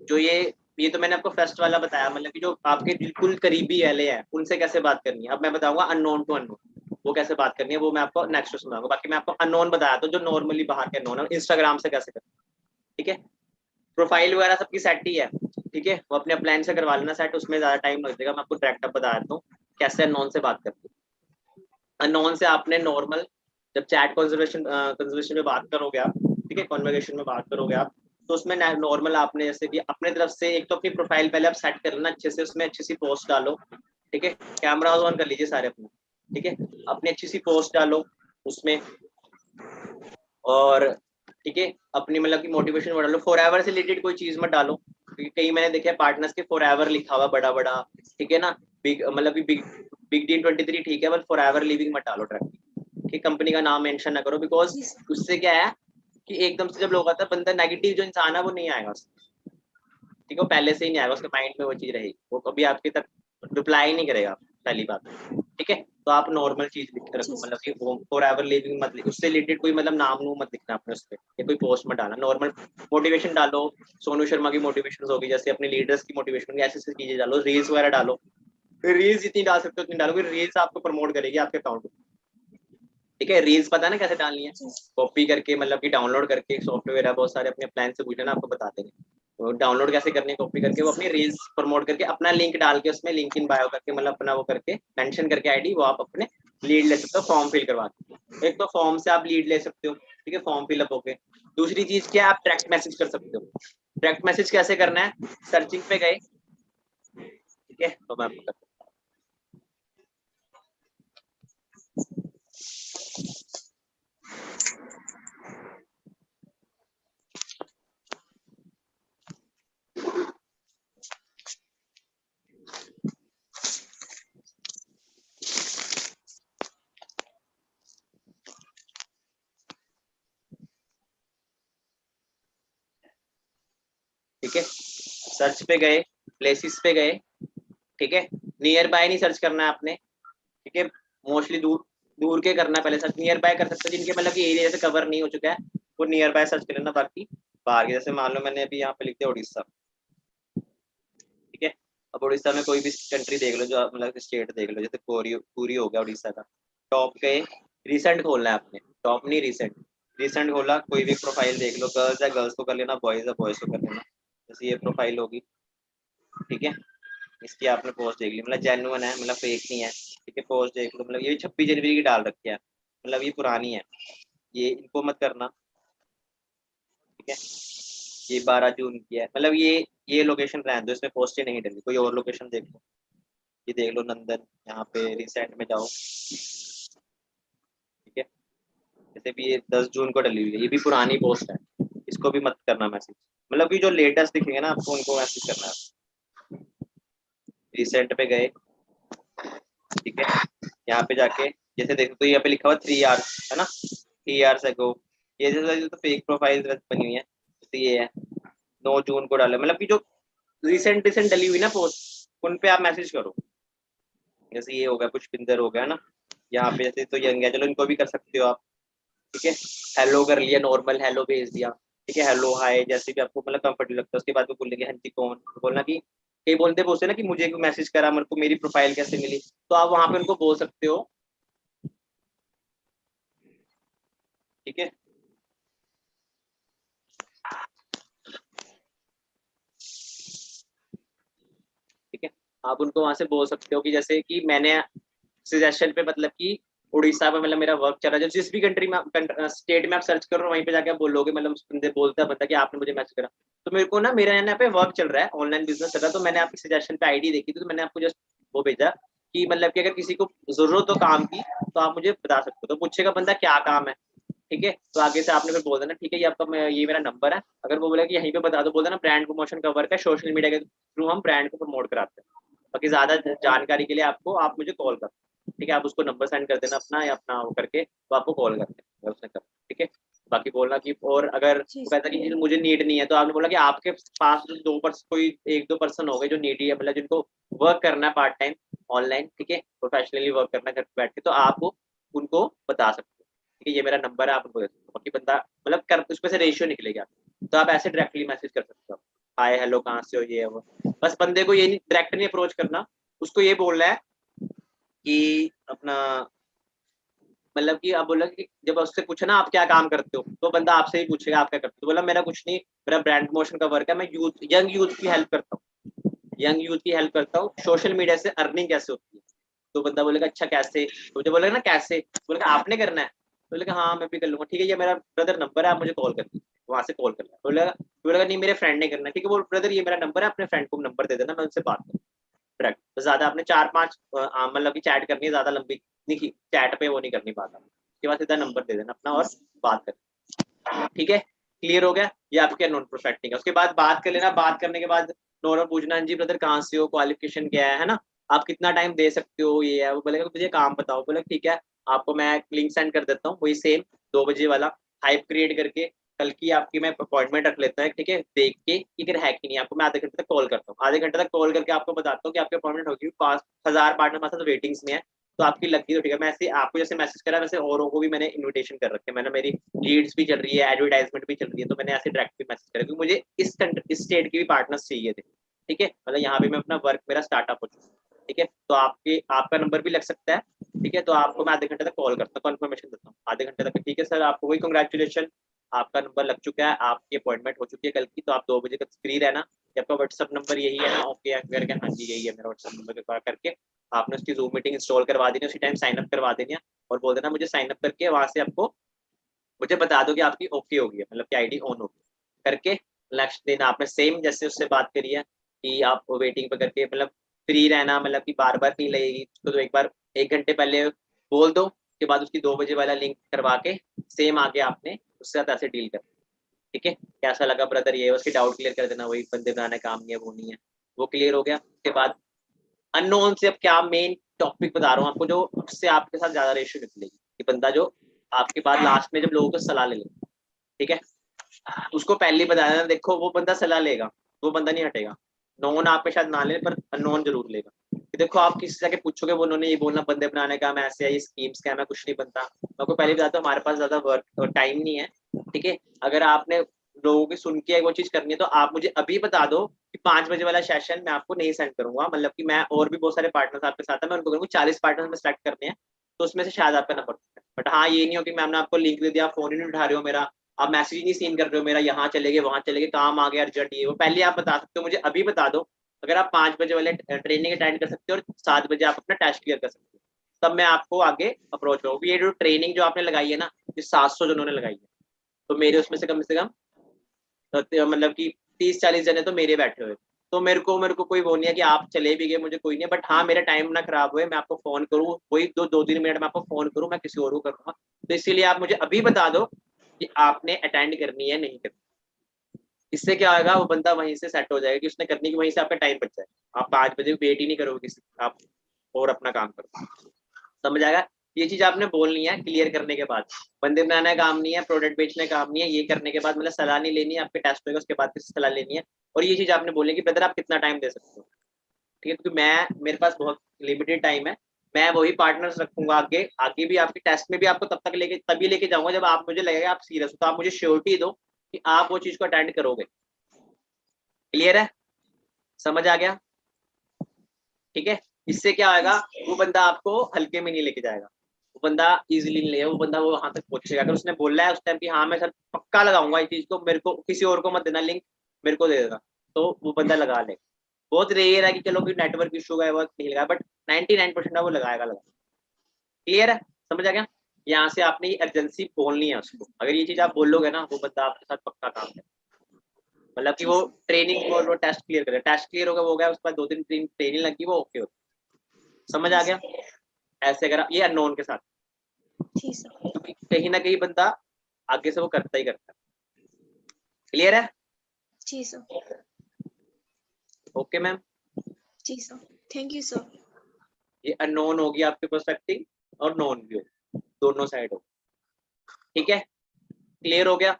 जो ये तो मैंने आपको फर्स्ट वाला बताया, मतलब कि जो आपके बिल्कुल करीबी एले हैं उनसे कैसे बात करनी है। अब मैं बताऊंगा अननोन टू अननोन, वो कैसे बात करनी है, वो मैं आपको नेक्स्ट सुनाऊंगा। बाकी मैं आपको अननोन बताया तो जो नॉर्मली बाहर के अननोन है, इंस्टाग्राम से कैसे करना है, ठीक है। प्रोफाइल वगैरह सबकी सेट ही है, ठीक है। वो अपने प्लान से करवा लेना सेट, उसमें ज्यादा टाइम लग जाएगा। मैं आपको डायरेक्ट बता देता हूँ कैसे अननोन से बात करते हैं। अननोन से आपने नॉर्मल जब चैट कन्वर्सेशन में बात करोगे आप, ठीक है, कॉन्वर्सेशन में बात करोगे आप, तो उसमें नॉर्मल आपने जैसे कि अपने तरफ से एक तो अपनी प्रोफाइल पहले आप सेट कर लेना अच्छे से, उसमें अच्छी सी पोस्ट डालो, ठीक है। कैमरा ऑन कर लीजिए सारे अपने, ठीक है। अपनी अच्छी सी पोस्ट डालो उसमें, और ठीक है, अपनी मतलब की मोटिवेशन डालो। फॉरएवर से रिलेटेड कोई चीज मत डालो, क्योंकि कई मैंने देखा है पार्टनर्स के फॉरएवर लिखा हुआ बड़ा बड़ा, ठीक है ना। बिग मतलब बिग डीन 23 ठीक है, पर फॉरएवर लिविंग मत डालो डायरेक्टली, ठीक। कंपनी का नाम मेंशन ना करो, बिकॉज उससे क्या है कि एकदम से जब लोग आता है, बंदा नेगेटिव जो इंसान है वो नहीं आएगा उससे, ठीक है। वो पहले से ही नहीं आएगा, उसके माइंड में वो चीज रहेगी, वो कभी आपके तक रिप्लाई नहीं करेगा, पहली बात, ठीक है। तो आप नॉर्मल चीज लिख के रखो, मतलब कि फॉरएवर लिविंग मत लिखो, उससे रिलेटेड कोई मतलब नाम नूम मत लिखना अपने उस पर, या कोई पोस्ट मत डालना। नॉर्मल मोटिवेशन डालो, सोनू शर्मा की मोटिवेशन होगी, जैसे अपने लीडर्स की मोटिवेशन होगी, ऐसी चीजें डालो। रील्स वगैरह डालो, रील्स जितनी डाल सकते हो उतनी डालो, रील्स आपको प्रमोट करेगी आपके अकाउंट, ठीक है। रील्स पता है ना कैसे डालनी है, कॉपी करके मतलब कि डाउनलोड करके सॉफ्टवेयर है बहुत सारे, अपने प्लान से पूछना आप बता देंगे। तो डाउनलोड कैसे करनी है, कॉपी करके वो अपनी रील्स प्रमोट करके अपना लिंक डाल के उसमें लिंक इन बायो करके, मतलब अपना वो करके मेंशन करके आईडी, वो आप अपने लीड ले सकते हो फॉर्म फिल करवा के। एक तो फॉर्म से आप लीड ले सकते हो, ठीक है, फॉर्म फिलअप होके। दूसरी चीज क्या, आप डायरेक्ट मैसेज कर सकते हो। डायरेक्ट मैसेज कैसे करना है, सर्चिंग पे गए, ठीक है, तो मैं आपको ठीक है। सर्च पे गए, प्लेसेस पे गए, ठीक है। नियर बाय नहीं सर्च करना है आपने, ठीक है। मोस्टली दूर दूर के करना है पहले सर्च। नियर बाय कर सकते हो जिनके मतलब कि एरिया से कवर नहीं हो चुका है, वो नियर बाय सर्च कर लेना। बाकी बाहर के, जैसे मान लो मैंने अभी यहाँ पे लिख दिया उड़ीसा, ठीक है। अब उड़ीसा में कोई भी कंट्री देख लो, जो मतलब स्टेट देख लो, जैसे पूरी हो गया उड़ीसा का। टॉप गए, रिसेंट खोलना है आपने, टॉप नहीं रिसेंट। रिसेंट खोला, कोई भी प्रोफाइल देख लो, गर्ल्स है गर्ल्स को कर लेना, बॉयज है बॉयज को कर लेना। जैसे ये प्रोफाइल होगी, ठीक है, इसकी आपने पोस्ट देख ली, मतलब जेन्युइन है, मतलब फेक नहीं है, ठीक है। पोस्ट देख लो, मतलब ये 26 जनवरी की डाल रखी है, मतलब ये पुरानी है, ये इनको मत करना, ठीक है। ये 12 जून की है, मतलब ये लोकेशन रहने दो, इसमें पोस्ट ही नहीं डली। कोई और लोकेशन देख लो, ये देख लो नंदन, यहाँ पे रिसेंट में जाओ, ठीक है। जैसे भी ये 10 जून को डली हुई है, ये भी पुरानी पोस्ट है, इसको भी मत करना मैसेज। मतलब कि जो लेटेस्ट दिखेंगे ना आपको, उनको मैसेज करना है। रिसेंट पे गए, ठीक है, यहाँ पे जाके जैसे देखो तो यहाँ पे लिखा हुआ 3 आवर्स, है ना, 3 आवर्स अगो। ये तो फेक प्रोफाइल बनी हुई है, तो ये है 9 जून को डाला, मतलब कि जो रिसेंट डली हुई ना पोस्ट, उन पे आप मैसेज करो। जैसे ये हो गया पुष्पिंदर हो गया ना यहाँ पे, जैसे तो यंग है, चलो इनको भी कर सकते हो आप, ठीक है। हेलो कर लिया, नॉर्मल हेलो भेज दिया, ठीक है, हेलो हाय, जैसे भी आपको मतलब कंफर्टेबल लगता है। उसके बाद वो बोलेंगे हाँ जी कौन, बोलना कि कई बोलते ना कि मुझे मैसेज करा, मेरे को मेरी प्रोफाइल कैसे मिली, तो आप वहां पे उनको बोल सकते हो, ठीक है। ठीक है, आप उनको वहां से बोल सकते हो कि जैसे कि मैंने सजेशन पे मतलब कि उड़ीसा में मतलब मेरा वर्क चल रहा है, जिस भी कंट्री में स्टेट में आप सर्च करो वहीं पे जाके आप बोलोगे, मतलब उस बंदे बोलता है बंदा कि आपने मुझे मैसेज करा, तो मेरे को ना मेरा यहाँ पे वर्क चल रहा है, ऑनलाइन बिजनेस चल रहा है, तो मैंने आपकी सजेशन पे आईडी देखी थी, तो मैंने आपको जस्ट वो भेजा कि मतलब कि अगर किसी को जरूरत हो काम की तो आप मुझे बता सकते हो। तो पूछेगा बंदा क्या काम है, ठीक है, तो आगे से आपने फिर बोल देना ठीक है ये आपका ये मेरा नंबर है, अगर वो बोले कि यहीं पे बता दो, बोल देना ब्रांड प्रमोशन का वर्क है, सोशल मीडिया के थ्रू हम ब्रांड को प्रमोट कराते हैं, बाकी ज्यादा जानकारी के लिए आपको आप मुझे कॉल कर, ठीक है, आप उसको नंबर सेंड कर देना अपना या अपना वो करके, तो आपको कॉल करते हैं उसने कर, ठीक है। बाकी बोलना कि और अगर वो कहता है कि मुझे नीड नहीं है, तो आपने बोला कि आपके पास जो कोई 1-2 पर्सन हो गए जो नीडी है, मतलब जिनको वर्क करना है पार्ट टाइम ऑनलाइन, ठीक है, प्रोफेशनली वर्क करना है घर पे बैठ के, तो आप उनको बता सकते हो, ठीक है, ये मेरा नंबर है, आप उनको दे सकते हो, बाकी बंदा मतलब कर उसमें से रेशियो निकलेगा, तो आप ऐसे डायरेक्टली मैसेज कर सकते हो, हाय हेलो कहाँ से हो ये है वो, बस बंदे को ये नहीं डायरेक्ट नहीं अप्रोच करना, उसको ये बोलना है कि अपना मतलब कि आप बोला कि जब उससे पूछा ना आप क्या काम करते हो, तो बंदा आपसे ही पूछेगा आप क्या करते हो, बोला मेरा कुछ नहीं, मेरा ब्रांड प्रमोशन का वर्क है, मैं यंग यूथ की हेल्प करता हूँ, यंग यूथ की हेल्प करता हूँ, सोशल मीडिया से अर्निंग कैसे होती है, तो बंदा बोलेगा अच्छा कैसे, तो मुझे बोलेगा ना कैसे, बोलेगा आपने करना है, तो बोलेगा हाँ मैं भी कर लूंगा, ठीक है ये मेरा ब्रदर नंबर है, आप मुझे कॉल कर दीजिए, वहां से कॉल कर बोलेगा, बोलेगा नहीं मेरे फ्रेंड ने करना है, ठीक है, बोल ब्रदर ये मेरा नंबर है, अपने फ्रेंड को नंबर दे देना, मैं उनसे बात करूँ डायरेक्ट, तो ज्यादा आपने 4-5 मतलब की चैट करनी है, ज्यादा लंबी नहीं, चैट पे वो नहीं करनी बात, उसके बाद सीधा नंबर दे देना अपना और बात कर, ठीक है, क्लियर हो गया, ये आपके नॉन प्रोफेक्टिंग है। उसके बाद बात कर लेना, बात करने के बाद नॉर्मल पूछना जी ब्रदर कहाँ से हो, क्वालिफिकेशन क्या है ना, आप कितना टाइम दे सकते हो, ये है वो, बोलेगा मुझे काम बताओ, बोले ठीक है आपको मैं लिंक सेंड कर देता हूँ, वही सेम 2 बजे वाला हाइप क्रिएट करके, कल की आपकी मैं अपॉइंटमेंट रख लेता है, ठीक है, देख के कि अगर है कि नहीं, आपको मैं आधे घंटे तक कॉल करता हूँ, आधे घंटे तक कॉल करके आपको बताता हूँ कि आपकी अपॉइंटमेंट होगी, 5000 पार्टनर हमारे साथ वेटिंग्स में है, तो आपकी लगी तो ठीक है, मैं ऐसे आपको जैसे मैसेज करा वैसे औरों को भी मैंने इन्विटेशन कर रखे हैं, मैंने मेरी लीड्स भी चल रही है, एडवर्टाइजमेंट भी चल रही है, तो मैंने ऐसे डायरेक्ट भी मैसेज करा क्योंकि मुझे इस स्टेट के भी पार्टनर्स चाहिए थे, ठीक है, मतलब यहाँ पे मैं अपना वर्क मेरा स्टार्टअप हो चुका है, ठीक है, तो आपका नंबर भी लग सकता है, ठीक है, तो आपको मैं आधे घंटे तक कॉल करता हूँ, कन्फर्मेशन देता हूँ आधे घंटे तक, ठीक है सर आपको वही कंग्रेचुलेशन, आपका नंबर लग चुका है, आपकी अपॉइंटमेंट हो चुकी है कल की, तो आप 2 बजे तक फ्री रहना, आपका व्हाट्सअप नंबर यही है ना, ओके करके हाँ जी यही है मेरा व्हाट्सअप नंबर करके आपने उसकी जूम मीटिंग इंस्टॉल करवा देनी, उसी टाइम साइन अप करवा देनी है, और बोल देना मुझे साइन अप करके वहां से आपको मुझे बता दो कि आपकी ओके होगी, मतलब कि आईडी ऑन होगी करके, नेक्स्ट दिन आपने सेम जैसे उससे बात करी है कि आप वेटिंग पे करके मतलब फ्री रहना, मतलब कि बार बार नहीं लगेगी, तो एक बार 1 घंटे पहले बोल दो, उसके बाद उसकी 2 बजे वाला लिंक करवा के सेम आगे आपने उसके साथ ऐसे डील कर, ठीक है, कैसा लगा ब्रदर ये, उसके डाउट क्लियर कर देना, वही बंदे बनाने काम नहीं है वो नहीं है, वो क्लियर हो गया। उसके बाद अननोन से अब क्या मेन टॉपिक बता रहा हूँ आपको, जो उससे आपके साथ ज्यादा रेशियो निकलेगी, कि बंदा जो आपके बाद लास्ट में जब लोगों को सलाह ले ले, ठीक है, उसको पहले ही बता देना, देखो वो बंदा सलाह लेगा, वो बंदा नहीं हटेगा, नॉन आप पे शायद ना ले पर अननोन जरूर लेगा, कि देखो आप किसी से जाके पूछोगे वो उन्होंने ये बोलना बंदे बनाने का, मैं ऐसे है ये स्कीम्स का मैं कुछ नहीं बनता, मैं आपको पहले बताता हूँ हमारे पास ज्यादा वर्क टाइम नहीं है, ठीक है, अगर आपने लोगों की सुन के वो चीज करनी है तो आप मुझे अभी बता दो कि 5 बजे वाला सेशन मैं आपको नहीं सेंड करूंगा, मतलब कि मैं और भी बहुत सारे पार्टनर्स आपके साथ है, मैं उनको करूँगा 40 पार्टनर्स में सेलेक्ट करने हैं, तो उसमें से शायद आपका नंबर, बट हाँ ये नहीं हो कि मैंने आपको लिंक दे दिया, फोन ही नहीं उठा रहे हो मेरा, आप मैसेज नहीं सीन कर रहे हो मेरा, यहाँ चले गए वहां चले गए, काम आ गया अर्जेंट ये वो, पहले आप बता सकते हो, मुझे अभी बता दो, अगर आप 5 बजे वाले ट्रेनिंग अटेंड कर सकते हो और 7 बजे आप अपना टेस्ट क्लियर कर सकते हो, तब मैं आपको आगे अप्रोच करूँ। ये जो ट्रेनिंग जो आपने लगाई है ना, ये 700 जनों ने लगाई है, तो मेरे उसमें से कम मतलब कि 30-40 जने तो मेरे बैठे हुए, तो मेरे को कोई वो नहीं है कि आप चले भी गए मुझे कोई नहीं है, बट हाँ मेरा टाइम ना खराब हुए, मैं आपको फोन करूँ वही 2-3 मिनट में आपको फोन करूँ, मैं किसी और को करूँगा, तो इसीलिए आप मुझे अभी बता दो कि आपने अटेंड करनी है नहीं करनी, इससे क्या होगा वो बंदा वहीं से सेट हो जाएगा कि उसने करनी की, वहीं से आपका टाइम बच जाए, आप 5 बजे वेट ही नहीं करोगे किसी, आप और अपना काम करो, समझ आएगा। ये चीज आपने बोलनी है क्लियर करने के बाद। बंदे बनाना काम नहीं है, प्रोडक्ट बेचना काम नहीं है, ये करने के बाद मतलब सलाह नहीं लेनी है, आपके टेस्ट होगा उसके बाद किसी सलाह लेनी है। और ये चीज आपने बोलनी है कि ब्रदर आप कितना टाइम दे सकते हो, ठीक है, क्योंकि मेरे पास बहुत लिमिटेड टाइम है, मैं वही पार्टनर्स रखूंगा आगे, आगे भी आपके टेस्ट में भी आपको तभी लेके जाऊंगा जब आप मुझे लगेगा आप सीरियस हो, तो आप मुझे श्योरिटी दो कि आप वो चीज को अटेंड करोगे। क्लियर है, समझ आ गया, ठीक है। इससे क्या होगा, वो बंदा आपको हल्के में नहीं लेके जाएगा, वो बंदा इजीली नहीं लेगा, वो बंदा वो वहां तक पहुंचेगा। अगर उसने बोला है उस टाइम कि हाँ मैं सर पक्का लगाऊंगा इस चीज को, मेरे को किसी और को मत देना लिंक, मेरे को दे देगा, तो वो बंदा लगा लेगा। बहुत रेयर है कि चलो कोई नेटवर्क इशू का वक्त नहीं लगा, बट 99% वो लगाएगा। क्लियर है, समझ आ गया। यहाँ से आपने ये अर्जेंसी बोलनी है उसको, अगर ये चीज आप बोलोगे ना वो बंदा आपके साथ पक्का काम करे, मतलब कि वो ट्रेनिंग और वो टेस्ट क्लियर करे, टेस्ट क्लियर होगा, वो हो गया, उसके बाद 2-3 ट्रेनिंग लगी, वो ओके होती, समझ आ गया। ऐसे अगर ये अननोन के साथ, क्योंकि कहीं ना कहीं बंदा आगे से वो करता ही करता है। क्लियर है, जी सर। ओके मैम, जी सर, थैंक यू सर। ये अननोन होगी आपके प्रोस्पेक्टिंग और नोन भी हो, दोनों साइड हो, ठीक है, क्लियर हो गया।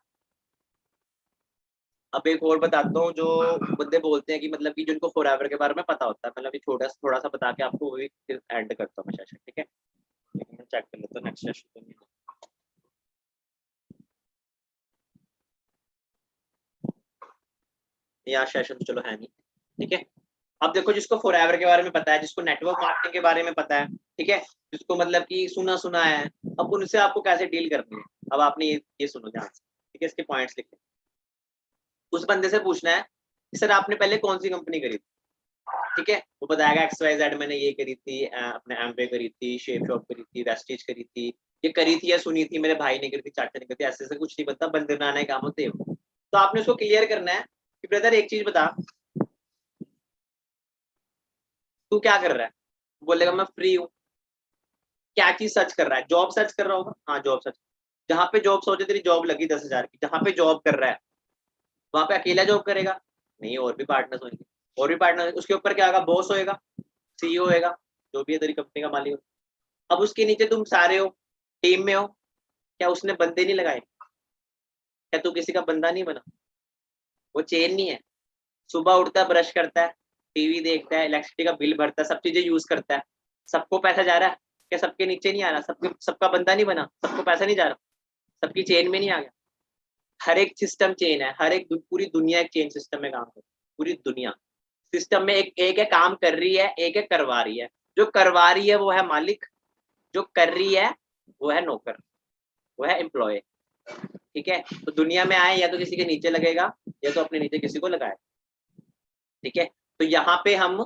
अब एक और बताता हूँ, जो बंदे बोलते हैं कि मतलब कि जिनको फॉरएवर के बारे में पता होता है, मतलब ये थोड़ा सा बता के आपको वही एंड करता हूँ मैं सेशन, ठीक है। मैं चेक कर लेता हूँ नेक्स्ट सेशन तो नहीं यहाँ सेशन तो चलो है नहीं, ठीक है। अब देखो, जिसको फॉरएवर के बारे में पता है, जिसको नेटवर्क मार्केटिंग के बारे में पता है, ठीक है, जिसको मतलब कि सुना है, अब उनसे आपको कैसे डील करनी है। अब आपने ये सुनो ध्यान से, ठीक है, इसके पॉइंट्स लिखे। उस बंदे से पूछना है कि सर आपने पहले कौन सी कंपनी करी थी, ठीक है, वो बताएगा XYZ मैंने ये करी थी, अपने एमवे करी थी, शेप शॉप करी थी, वेस्टेज करी थी, ये करी थी या सुनी थी, मेरे भाई ने करी थी, चाचा ने करी थी, ऐसे कुछ नहीं पता, बंदे बनाने काम होते हो। तो आपने उसको क्लियर करना है कि ब्रदर एक चीज बता, तू क्या कर रहा है। बोलेगा मैं फ्री हूँ। क्या चीज सर्च कर रहा है, जॉब सर्च कर रहा होगा, हाँ जॉब सर्च। जहाँ पे जॉब सोचे तेरी जॉब लगी 10,000 की, जहाँ पे जॉब कर रहा है वहां पे अकेला जॉब करेगा नहीं, और भी पार्टनर्स होंगे, और भी पार्टनर, उसके ऊपर क्या होगा, बॉस होएगा, CEO होएगा, जो भी है तेरी कंपनी का मालिक हो। अब उसके नीचे तुम सारे हो, टीम में हो, क्या उसने बंदे नहीं लगाए, क्या तू किसी का बंदा नहीं बना। वो चेन नहीं है, सुबह उठता है, ब्रश करता है, टीवी देखता है, इलेक्ट्रिसिटी का बिल भरता है, सब चीजें यूज करता है, सबको पैसा जा रहा है, क्या सबके नीचे नहीं आ रहा, सबका बंदा नहीं बना, सबको पैसा नहीं जा रहा, सबकी चेन में नहीं आ गया। हर एक सिस्टम चेन है, हर एक पूरी दुनिया एक चेन सिस्टम में काम करती है, पूरी दुनिया सिस्टम में एक है काम कर रही है, एक है करवा रही है। जो करवा रही है वो है मालिक, जो कर रही है वो है नौकर, वो है एम्प्लॉय, ठीक है। तो दुनिया में आए या तो किसी के नीचे लगेगा या तो अपने नीचे किसी को लगाए, ठीक है। तो यहाँ पे हम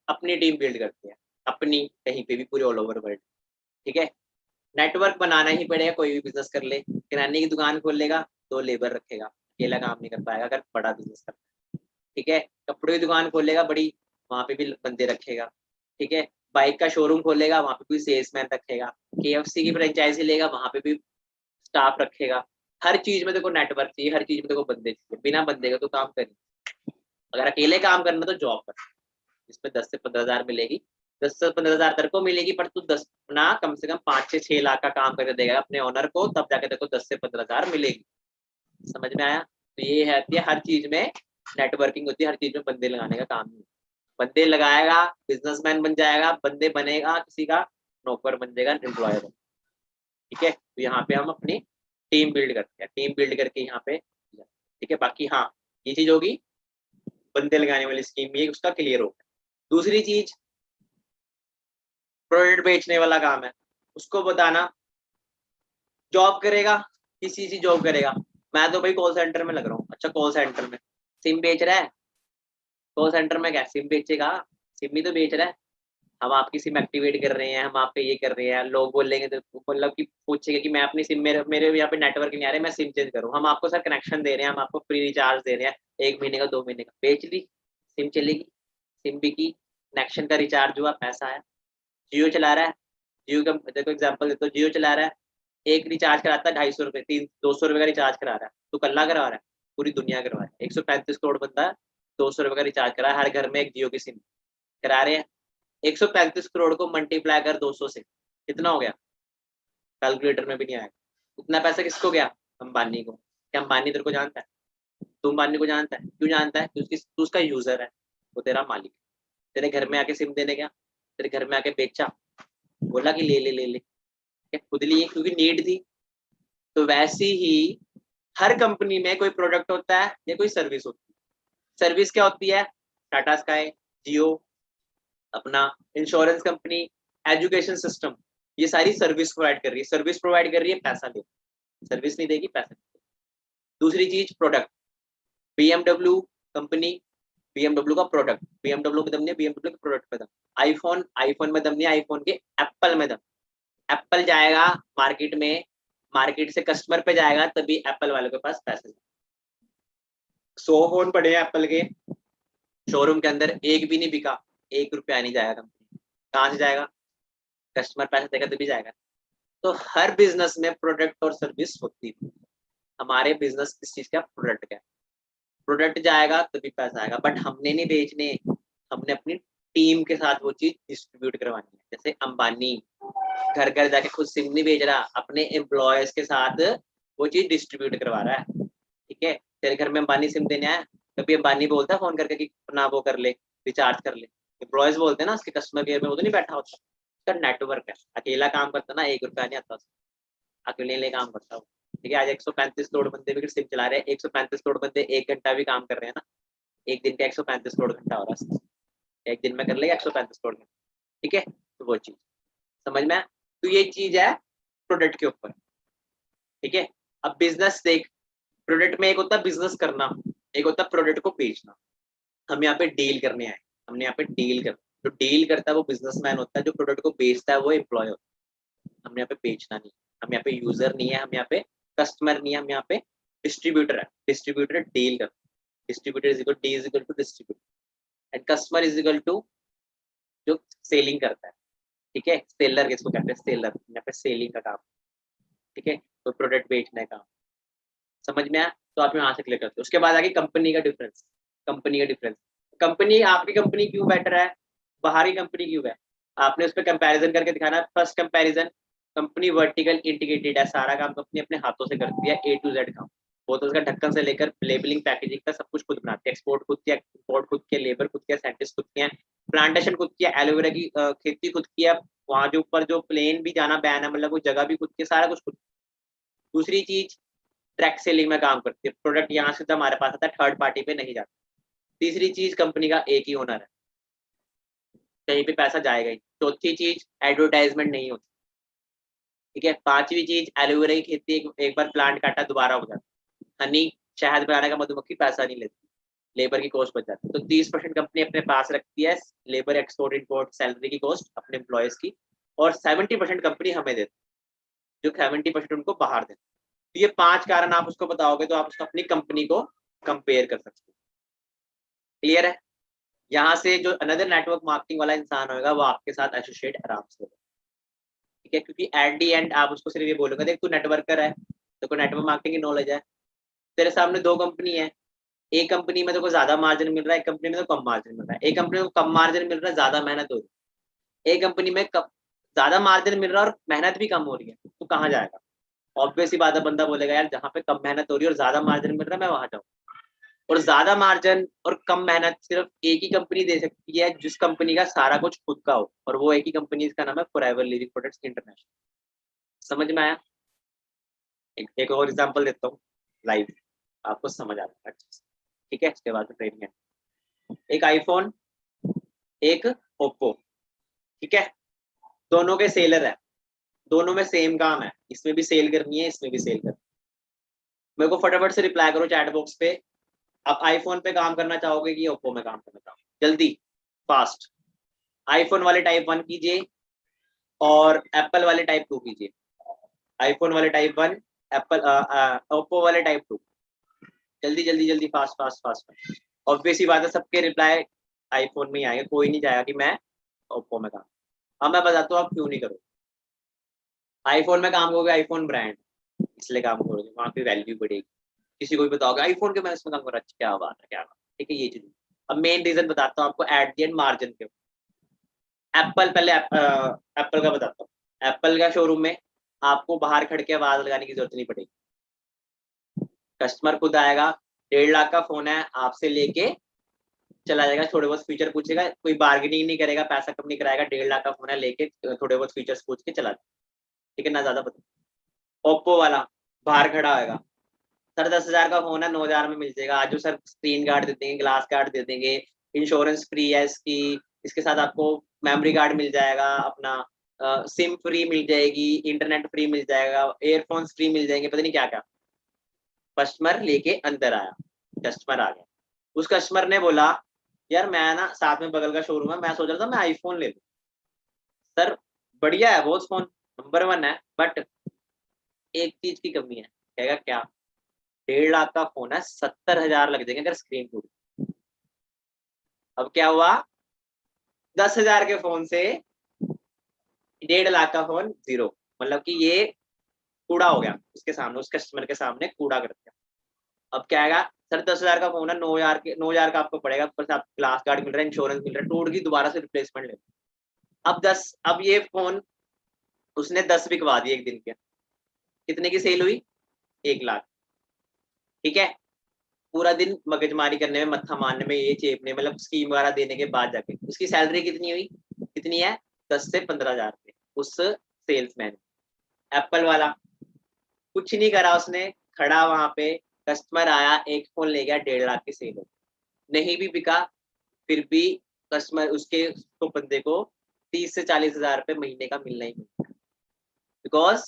अपनी टीम बिल्ड करते हैं, अपनी कहीं पे भी पूरे ऑल ओवर वर्ल्ड, ठीक है। नेटवर्क बनाना ही पड़ेगा, कोई भी बिजनेस कर ले, किराने की दुकान खोल लेगा 2 लेबर रखेगा, अकेला काम नहीं कर पाएगा अगर बड़ा बिजनेस करता है, ठीक है। कपड़े की दुकान खोलेगा बड़ी, वहां पे भी बंदे रखेगा, ठीक है। बाइक का शोरूम खोलेगा, वहां पे भी सेल्समैन रखेगा। KFC की फ्रेंचाइजी लेगा, वहां पे भी स्टाफ रखेगा। हर चीज में देखो नेटवर्क चाहिए, हर चीज में देखो बंदे चाहिए, बिना बंदे का तो काम करिए। अगर अकेले काम करना तो जॉब कर, इसमें 10 से 15,000 मिलेगी, 10 से 15,000 तेरे को मिलेगी, पर तू 10 ना कम से कम 5 से 6 लाख का काम करके देगा अपने ओनर को, तब जाके देखो 10 से 15,000 मिलेगी। समझ में आया। तो ये है हर चीज में नेटवर्किंग होती है, हर चीज में बंदे लगाने का काम नहीं। बंदे लगाएगा बिजनेसमैन बन जाएगा, बंदे बनेगा किसी का नौकर बन जाएगा, एम्प्लॉयर, ठीक है। तो यहाँ पे हम अपनी टीम बिल्ड करते हैं, टीम बिल्ड करके यहाँ पे, ठीक है। बाकी हाँ ये चीज होगी, बंदे लगाने वाली स्कीम ये उसका क्लियर होगा। दूसरी चीज प्रोडक्ट बेचने वाला काम है, उसको बताना जॉब करेगा, किसी चीज जॉब करेगा। मैं तो भाई कॉल सेंटर में लग रहा हूँ, अच्छा कॉल सेंटर में सिम बेच रहा है, कॉल सेंटर में क्या सिम बेचेगा, सिम ही तो बेच रहा है। हम आपकी सिम एक्टिवेट कर रहे हैं, हम आप पे ये कर रहे हैं, लोग बोलेंगे तो मतलब कि पूछेगा कि मैं अपनी सिम मेरे यहाँ पे नेटवर्क नहीं आ रहा है, मैं सिम चेंज करूँ। हम आपको सर कनेक्शन दे रहे हैं, हम आपको फ्री रिचार्ज दे रहे हैं, 1 महीने का 2 महीने का, बेच ली सिम चलेगी, सिम बिकी, कनेक्शन का रिचार्ज हुआ, पैसा आया। जियो चला रहा है, जियो का देखो एग्जाम्पल देते हो, जियो चला रहा है, एक रिचार्ज कराता है 250 रुपये, 200 रुपये का रिचार्ज करा रहा है, तो कल्ला करवा रहा है, पूरी दुनिया करवा रहा है। 135 करोड़ बंदा 200 रुपये का रिचार्ज करा है, हर घर में एक जियो की सिम करा रहे हैं। 135 करोड़ को मल्टीप्लाई कर 200 से, कितना हो गया, कैलकुलेटर में भी नहीं आएगा। उतना पैसा किसको गया, अंबानी को। क्या अंबानी तेरे को जानता है, तू अंबानी को जानता है, क्यों जानता है, क्योंकि तू उसका यूजर है, वो तेरा मालिक है। तेरे घर में आके सिम देने गया, तेरे घर में आके बेचा, बोला कि ले ले ले ले, क्या खुद लिए क्योंकि नीड थी। तो वैसे ही हर कंपनी में कोई प्रोडक्ट होता है या कोई सर्विस होती है। सर्विस क्या होती है, टाटा स्काई, जियो, अपना इंश्योरेंस कंपनी, एजुकेशन सिस्टम, ये सारी सर्विस प्रोवाइड कर रही है। सर्विस प्रोवाइड कर रही है, पैसा दे, सर्विस नहीं देगी, पैसा नहीं देगी। दूसरी चीज प्रोडक्ट, BMW कंपनी, BMW का प्रोडक्ट, BMW में दम नहीं है, BMW के प्रोडक्ट में दम। आईफोन में दम नहीं है, आईफोन के एप्पल में दम। एप्पल जाएगा मार्केट में, मार्केट से कस्टमर पे जाएगा, तभी एप्पल वालों के पास पैसे। 100 फोन पड़े हैं एप्पल के शोरूम के अंदर, एक भी नहीं बिका, 1 रुपया नहीं जाएगा कंपनी। कहाँ से जाएगा, कस्टमर पैसे देगा तभी जाएगा। तो हर बिजनेस में प्रोडक्ट और सर्विस होती है। हमारे बिजनेस किस चीज का, प्रोडक्ट का। प्रोडक्ट जाएगा तभी पैसा आएगा, बट हमने नहीं बेचने, हमने अपनी टीम के साथ वो चीज डिस्ट्रीब्यूट करवानी है। जैसे अंबानी घर घर जाके खुद सिम नहीं बेच रहा, अपने एम्प्लॉयज के साथ वो चीज डिस्ट्रीब्यूट करवा रहा है। ठीक है, तेरे घर में अंबानी सिम देने आया, कभी अंबानी बोलता है फोन करके कि अपना वो कर ले, रिचार्ज कर ले। एम्प्लॉयज बोलते हैं ना, उसके कस्टमर केयर में वो तो नहीं बैठा होता, उसका नेटवर्क है। अकेला काम करता ना, 1 रुपया नहीं आता, अकेले काम करता हूँ। ठीक है, आज 135 करोड़ बंदे भी सिम चला रहे हैं, 135 करोड़ बंदे 1 घंटा भी काम कर रहे हैं ना, एक दिन का 135 करोड़ घंटा हो रहा है, एक दिन में कर लेगा 135 करोड़ घंटा। ठीक है, तो वो चीज समझ में। तो ये चीज है प्रोडक्ट के ऊपर। ठीक है, अब बिजनेस देख, प्रोडक्ट में एक होता है बिजनेस करना, एक होता है प्रोडक्ट को बेचना। हम यहाँ पे डील करने आए, हमने यहाँ पे डील कर, जो डील करता है वो बिजनेसमैन होता है, जो प्रोडक्ट को बेचता है वो एम्प्लॉय होता है। हमने यहाँ पे बेचना नहीं, हम यहाँ पे यूजर नहीं है, हम यहाँ पे कस्टमर नहीं है, हम यहाँ पे डिस्ट्रीब्यूटर है। डिस्ट्रीब्यूटर डील करता है, distributor is equal, D is equal to distributor, and customer is equal to जो सेलिंग करता है। ठीक है, सेलर किसको कहते हैं, सेलर, यहाँ पे सेलिंग का काम। ठीक है, तो प्रोडक्ट बेचने का, समझ में आया। तो आप यहाँ से क्लिक करते हो। उसके बाद आगे कंपनी का डिफरेंस। कंपनी का डिफरेंस, कंपनी, आपकी कंपनी क्यों बेटर है, बाहरी कंपनी क्यों है, आपने उस पर कंपैरिजन करके दिखाना। First comparison, company vertical integrated है, सारा काम कंपनी अपने हाथों से करती है, A to Z काम। वो तो उसका ढक्कन से लेकर लेबलिंग, पैकेजिंग का सब कुछ खुद बनाती है। एक्सपोर्ट खुद किया, इंपोर्ट खुद किया, लेबर खुद किया, साइंटिस्ट खुद किया, प्लांटेशन खुद किया, एलोवेरा की खेती खुद किया, वहाँ जो ऊपर जो प्लेन भी जाना बैन है, मतलब वो जगह भी खुद की, सारा कुछ खुद। दूसरी चीज, ट्रैक सेलिंग में काम करती है, प्रोडक्ट यहाँ से हमारे पास आता है, थर्ड पार्टी पे नहीं जाता। तीसरी चीज, कंपनी का एक ही ओनर है, कहीं पे पैसा जाएगा ही। चौथी चीज, एडवर्टाइजमेंट नहीं होती। ठीक है, पांचवी चीज, एलोवेरा की खेती एक बार प्लांट काटा दोबारा हो जाता। हनी, शहद बनाने का मधुमक्खी पैसा नहीं लेती, लेबर की कॉस्ट बच जाती है। तो 30% कंपनी अपने पास रखती है, लेबर, एक्सपोर्ट, इंपोर्ट, सैलरी की कॉस्ट अपने एम्प्लॉयज की, और 70% कंपनी हमें देती है, जो 70% उनको बाहर देती है। तो ये 5 कारण आप उसको बताओगे तो आप उसको अपनी कंपनी को कंपेयर कर सकते हो। क्लियर है। यहाँ से जो अनदर नेटवर्क मार्केटिंग वाला इंसान होगा वो आपके साथ एसोसिएट आराम से होगा। ठीक है, क्योंकि एट दी एंड आप उसको सिर्फ ये बोलोगे, देख तू नेटवर्कर है, तेरे को नेटवर्क मार्केटिंग की नॉलेज है, तेरे सामने 2 कंपनी है, एक कंपनी में तेरे को ज्यादा मार्जिन मिल रहा है, एक कंपनी में तो कम मार्जिन मिल रहा है। एक कंपनी में कम मार्जिन मिल रहा है, ज्यादा मेहनत हो रही है, एक कंपनी में ज्यादा मार्जिन मिल रहा है और मेहनत भी कम हो रही है, तो कहाँ जाएगा। ऑब्वियस ही बात है, बंदा बोलेगा यार जहाँ पे कम मेहनत हो रही है और ज्यादा मार्जिन मिल रहा है मैं वहां जाऊँ। और ज्यादा मार्जिन और कम मेहनत सिर्फ एक ही कंपनी दे सकती है, जिस कंपनी का सारा कुछ खुद का हो, और वो एक ही कंपनी, इसका नाम है फॉरएवर लिविंग प्रोडक्ट्स इंटरनेशनल। समझ में आया। एक और एग्जांपल देता हूँ लाइव, आपको समझ आ जाएगा। ठीक है, इसके बाद ट्रेनिंग है। एक आईफोन, एक ओप्पो, ठीक है, दोनों के सेलर है, दोनों में सेम काम है, इसमें भी सेल करनी है, इसमें भी सेल करनी है। मेरे को फटाफट से रिप्लाई करो चैट बॉक्स पे, आप आईफोन पे काम करना चाहोगे कि ओप्पो में काम करना चाहोगे, जल्दी फास्ट। आईफोन वाले टाइप 1 कीजिए और एप्पल वाले टाइप 2 कीजिए। आईफोन वाले टाइप 1, एप्पल ओप्पो वाले टाइप 2। जल्दी जल्दी जल्दी, फास्ट फास्ट फास्ट। ऑब्वियस ही बात है, सबके रिप्लाई आईफोन में ही आएंगे, कोई नहीं जाएगा कि मैं ओप्पो में काम। अब मैं बताता हूँ आप क्यों नहीं करो। आईफोन में काम करोगे, आईफोन ब्रांड इसलिए काम करोगे, वहाँ की वैल्यू बढ़ेगी। किसी को भी बताओगे आईफोन के मैं इसमें काम कर रहा, क्या बात है, क्या बात। ठीक है, ये चीज। अब मेन रीजन बताता हूँ आपको, एट द एंड मार्जिन के। एप्पल, पहले एप्पल का बताता हूँ। एप्पल का शोरूम में आपको बाहर खड़ के आवाज लगाने की जरूरत नहीं पड़ेगी, कस्टमर खुद आएगा, 1.5 लाख का फोन है, आपसे लेके चला जाएगा, थोड़े बहुत फीचर पूछेगा, कोई बार्गेनिंग नहीं करेगा, पैसा कम नहीं कराएगा, 1.5 लाख का फोन है, लेके थोड़े बहुत फीचर्स पूछ के चला जाएगा, ठीक है ना, ज्यादा पता। ओप्पो वाला बाहर खड़ा होगा, सर 10,000 का फोन है, 9,000 में मिल जाएगा, आज जो सर स्क्रीन गार्ड दे देंगे, ग्लास गार्ड दे देंगे, इंश्योरेंस फ्री है इसकी, इसके साथ आपको मेमोरी कार्ड मिल जाएगा, अपना सिम फ्री मिल जाएगी, इंटरनेट फ्री मिल जाएगा, एयरफोन्स फ्री मिल जाएंगे, पता नहीं क्या क्या। कस्टमर लेके अंदर आया, कस्टमर आ गया, उस कस्टमर ने बोला यार मैं ना, साथ में बगल का शोरूम है, मैं सोच रहा था मैं आईफोन ले लूं, सर बढ़िया है वो फोन, नंबर 1 है, बट एक चीज की कमी है। कहेगा क्या? 1.5 लाख का फोन है, 70,000 लग जाएंगे अगर स्क्रीन टूट। अब क्या हुआ, 10,000 के फोन से 1.5 लाख का फोन जीरो, मतलब कि ये कूड़ा हो गया उसके सामने, उस कस्टमर के सामने कूड़ा कर दिया। अब क्या आएगा, सर 10,000 का फोन है, 9,000 का आपको पड़ेगा, ऊपर से आप ग्लास गार्ड मिल रहा है, इंश्योरेंस मिल रहा है, टूट गई दोबारा से रिप्लेसमेंट ले। अब ये फोन उसने 10 बिकवा दिए एक दिन के, कितने की सेल हुई? 1 लाख। ठीक है, पूरा दिन मगजमारी करने में, मत्था मारने में, ये चेपने, मतलब स्कीम वगैरह देने के बाद जाके उसकी सैलरी कितनी हुई? कितनी है? 10 से 15,000 रुपए उस सेल्समैन। एप्पल वाला कुछ नहीं करा उसने, खड़ा वहां पे, कस्टमर आया, एक फोन ले गया, 1.5 लाख की सेल हो, नहीं भी बिका, फिर भी कस्टमर उसके तो बंदे को 30 से 40,000 रुपए महीने का मिलना ही मिलता है, बिकॉज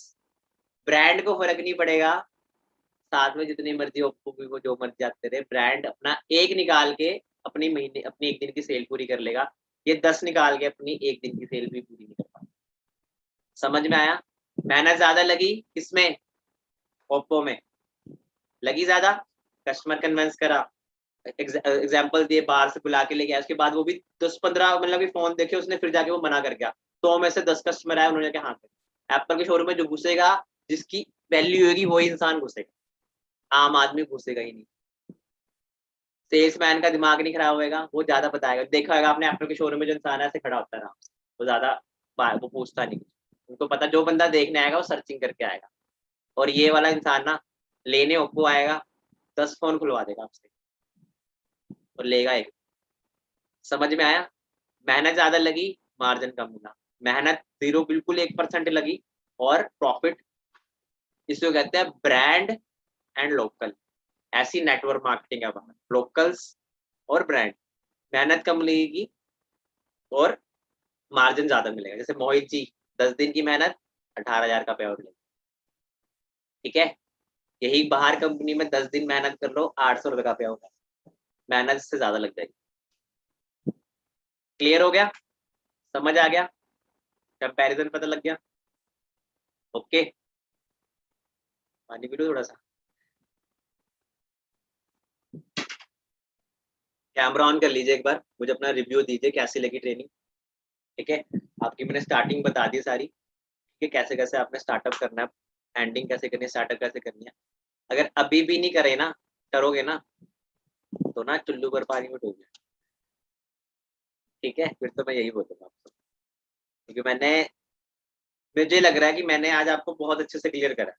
ब्रांड को फर्क नहीं पड़ेगा, साथ में जितनी मर्जी ओप्पो वीवो जो मर्जी आते रहे, ब्रांड अपना एक निकाल के अपनी एक दिन की सेल पूरी कर लेगा, ये 10 निकाल के अपनी एक दिन की सेल भी पूरी नहीं कर पाता। समझ में आया? मेहनत ज्यादा लगी किसमें? ओप्पो में लगी ज्यादा, कस्टमर कन्विंस करा, एग्जाम्पल दिए, बाहर से बुला के ले गया, उसके बाद वो भी 10-15 मतलब कि फोन देखे उसने, फिर जाके वो मना कर गया, 100 में से 10 कस्टमर आए, उन्होंने कहा हाँ। एप्पल के शोरूम में जो घुसेगा, जिसकी वैल्यू होगी वही इंसान घुसेगा, आम आदमी घुसेगा ही नहीं। सेल्समैन का दिमाग नहीं खराब होएगा, वो ज्यादा बताएगा, देखा होगा आपने एप्पल के शोरूम में जो इंसान है ऐसे खड़ा होता रहा, वो ज्यादा वो पूछता नहीं, उनको पता जो बंदा देखने आएगा वो सर्चिंग करके आएगा, और ये वाला इंसान ना लेने ओप्पो आएगा, 10 फोन खुलवा देगा आपसे और लेगा एक। समझ में आया? मेहनत ज्यादा लगी, मार्जिन कम मिला, मेहनत 0 बिल्कुल 1% लगी, और प्रॉफिट, इसको कहते हैं ब्रांड एंड लोकल। ऐसी नेटवर्क मार्केटिंग है बाहर, लोकल्स और ब्रांड, मेहनत कम लगेगी और मार्जिन ज्यादा मिलेगा। जैसे मोहित जी 10 दिन की मेहनत, 18,000 का पे आउट लेंगे, ठीक है। यही बाहर कंपनी में 10 दिन मेहनत कर लो, 800 रुपए का पे आउट है, मेहनत इससे ज्यादा लग जाएगी। क्लियर हो गया? समझ आ गया? कंपैरिजन पता लग गया? ओके, पानी पी लो थोड़ा सा। कैमरा ऑन कर लीजिए एक बार, मुझे अपना रिव्यू दीजिए कैसी लगी ट्रेनिंग, ठीक है। आपकी मैंने स्टार्टिंग बता दी सारी, ठीक है, कैसे कैसे आपने स्टार्टअप करना है, एंडिंग कैसे करनी है, स्टार्टअप कैसे करनी है। अगर अभी भी नहीं करे ना, करोगे ना, तो ना चुल्लू पर पानी में डूब जाए, ठीक है। फिर तो मैं यही बोलूंगा आपको, क्योंकि मुझे लग रहा है कि मैंने आज आपको बहुत अच्छे से क्लियर करा,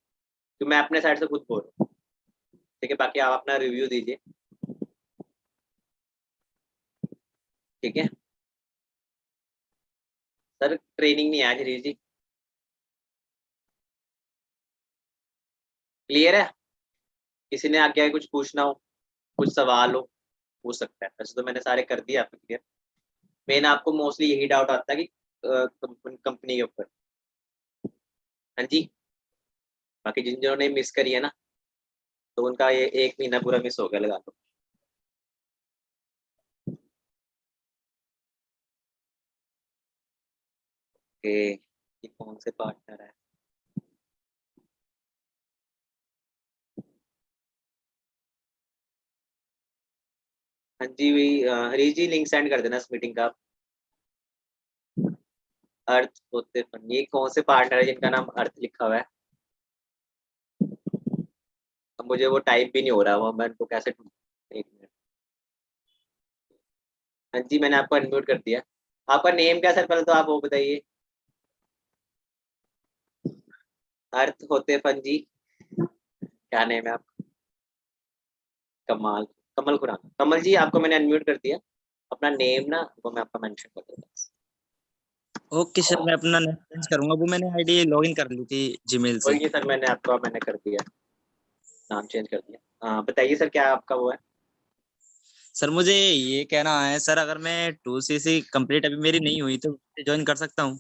तो मैं अपने साइड से खुद बोल रहा हूँ, ठीक है। बाकी आप अपना रिव्यू दीजिए, ठीक है। सर ट्रेनिंग नहीं है आज हरीश जी, क्लियर है? किसी ने आगे कुछ पूछना हो, कुछ सवाल हो, पूछ सकता है। वैसे तो मैंने सारे कर दिए आपको क्लियर, मेन आपको मोस्टली यही डाउट आता है कि कंपनी के ऊपर। हाँ जी, बाकी जिन्होंने मिस करी है ना, तो उनका ये 1 महीना पूरा मिस हो गया, लगा लो। कि कौन से पार्टनर है? हाँ जी, वही हरीश जी लिंक सेंड कर देना इस मीटिंग का। अर्थ होते फन, ये कौन से पार्टनर है जिनका नाम अर्थ लिखा हुआ है? अब मुझे वो टाइप भी नहीं हो रहा, वो मैं उनको कैसे ढूंढूं? 1 मिनट। हाँ जी, मैंने आपको अनम्यूट कर दिया। आपका नेम क्या सर, पहले तो आप वो बताइए। अर्थ होते फन जी, क्या नेम है आपका? कमाल, कमल खुराना। कमल जी आपको मैंने अनम्यूट कर दिया, अपना नेम ना वो मैं आपका मेंशन कर दूंगा। ओके सर, मैं अपना नेम चेंज करूंगा। वो मैंने आईडी लॉगिन कर ली थी जीमेल से। कोई नहीं सर, मैंने कर दिया, नाम चेंज कर दिया। हाँ बताइए सर, क्या आपका वो है? सर मुझे ये कहना है सर, अगर मैं 2cc कंप्लीट अभी मेरी नहीं हुई तो ज्वाइन कर सकता हूँ?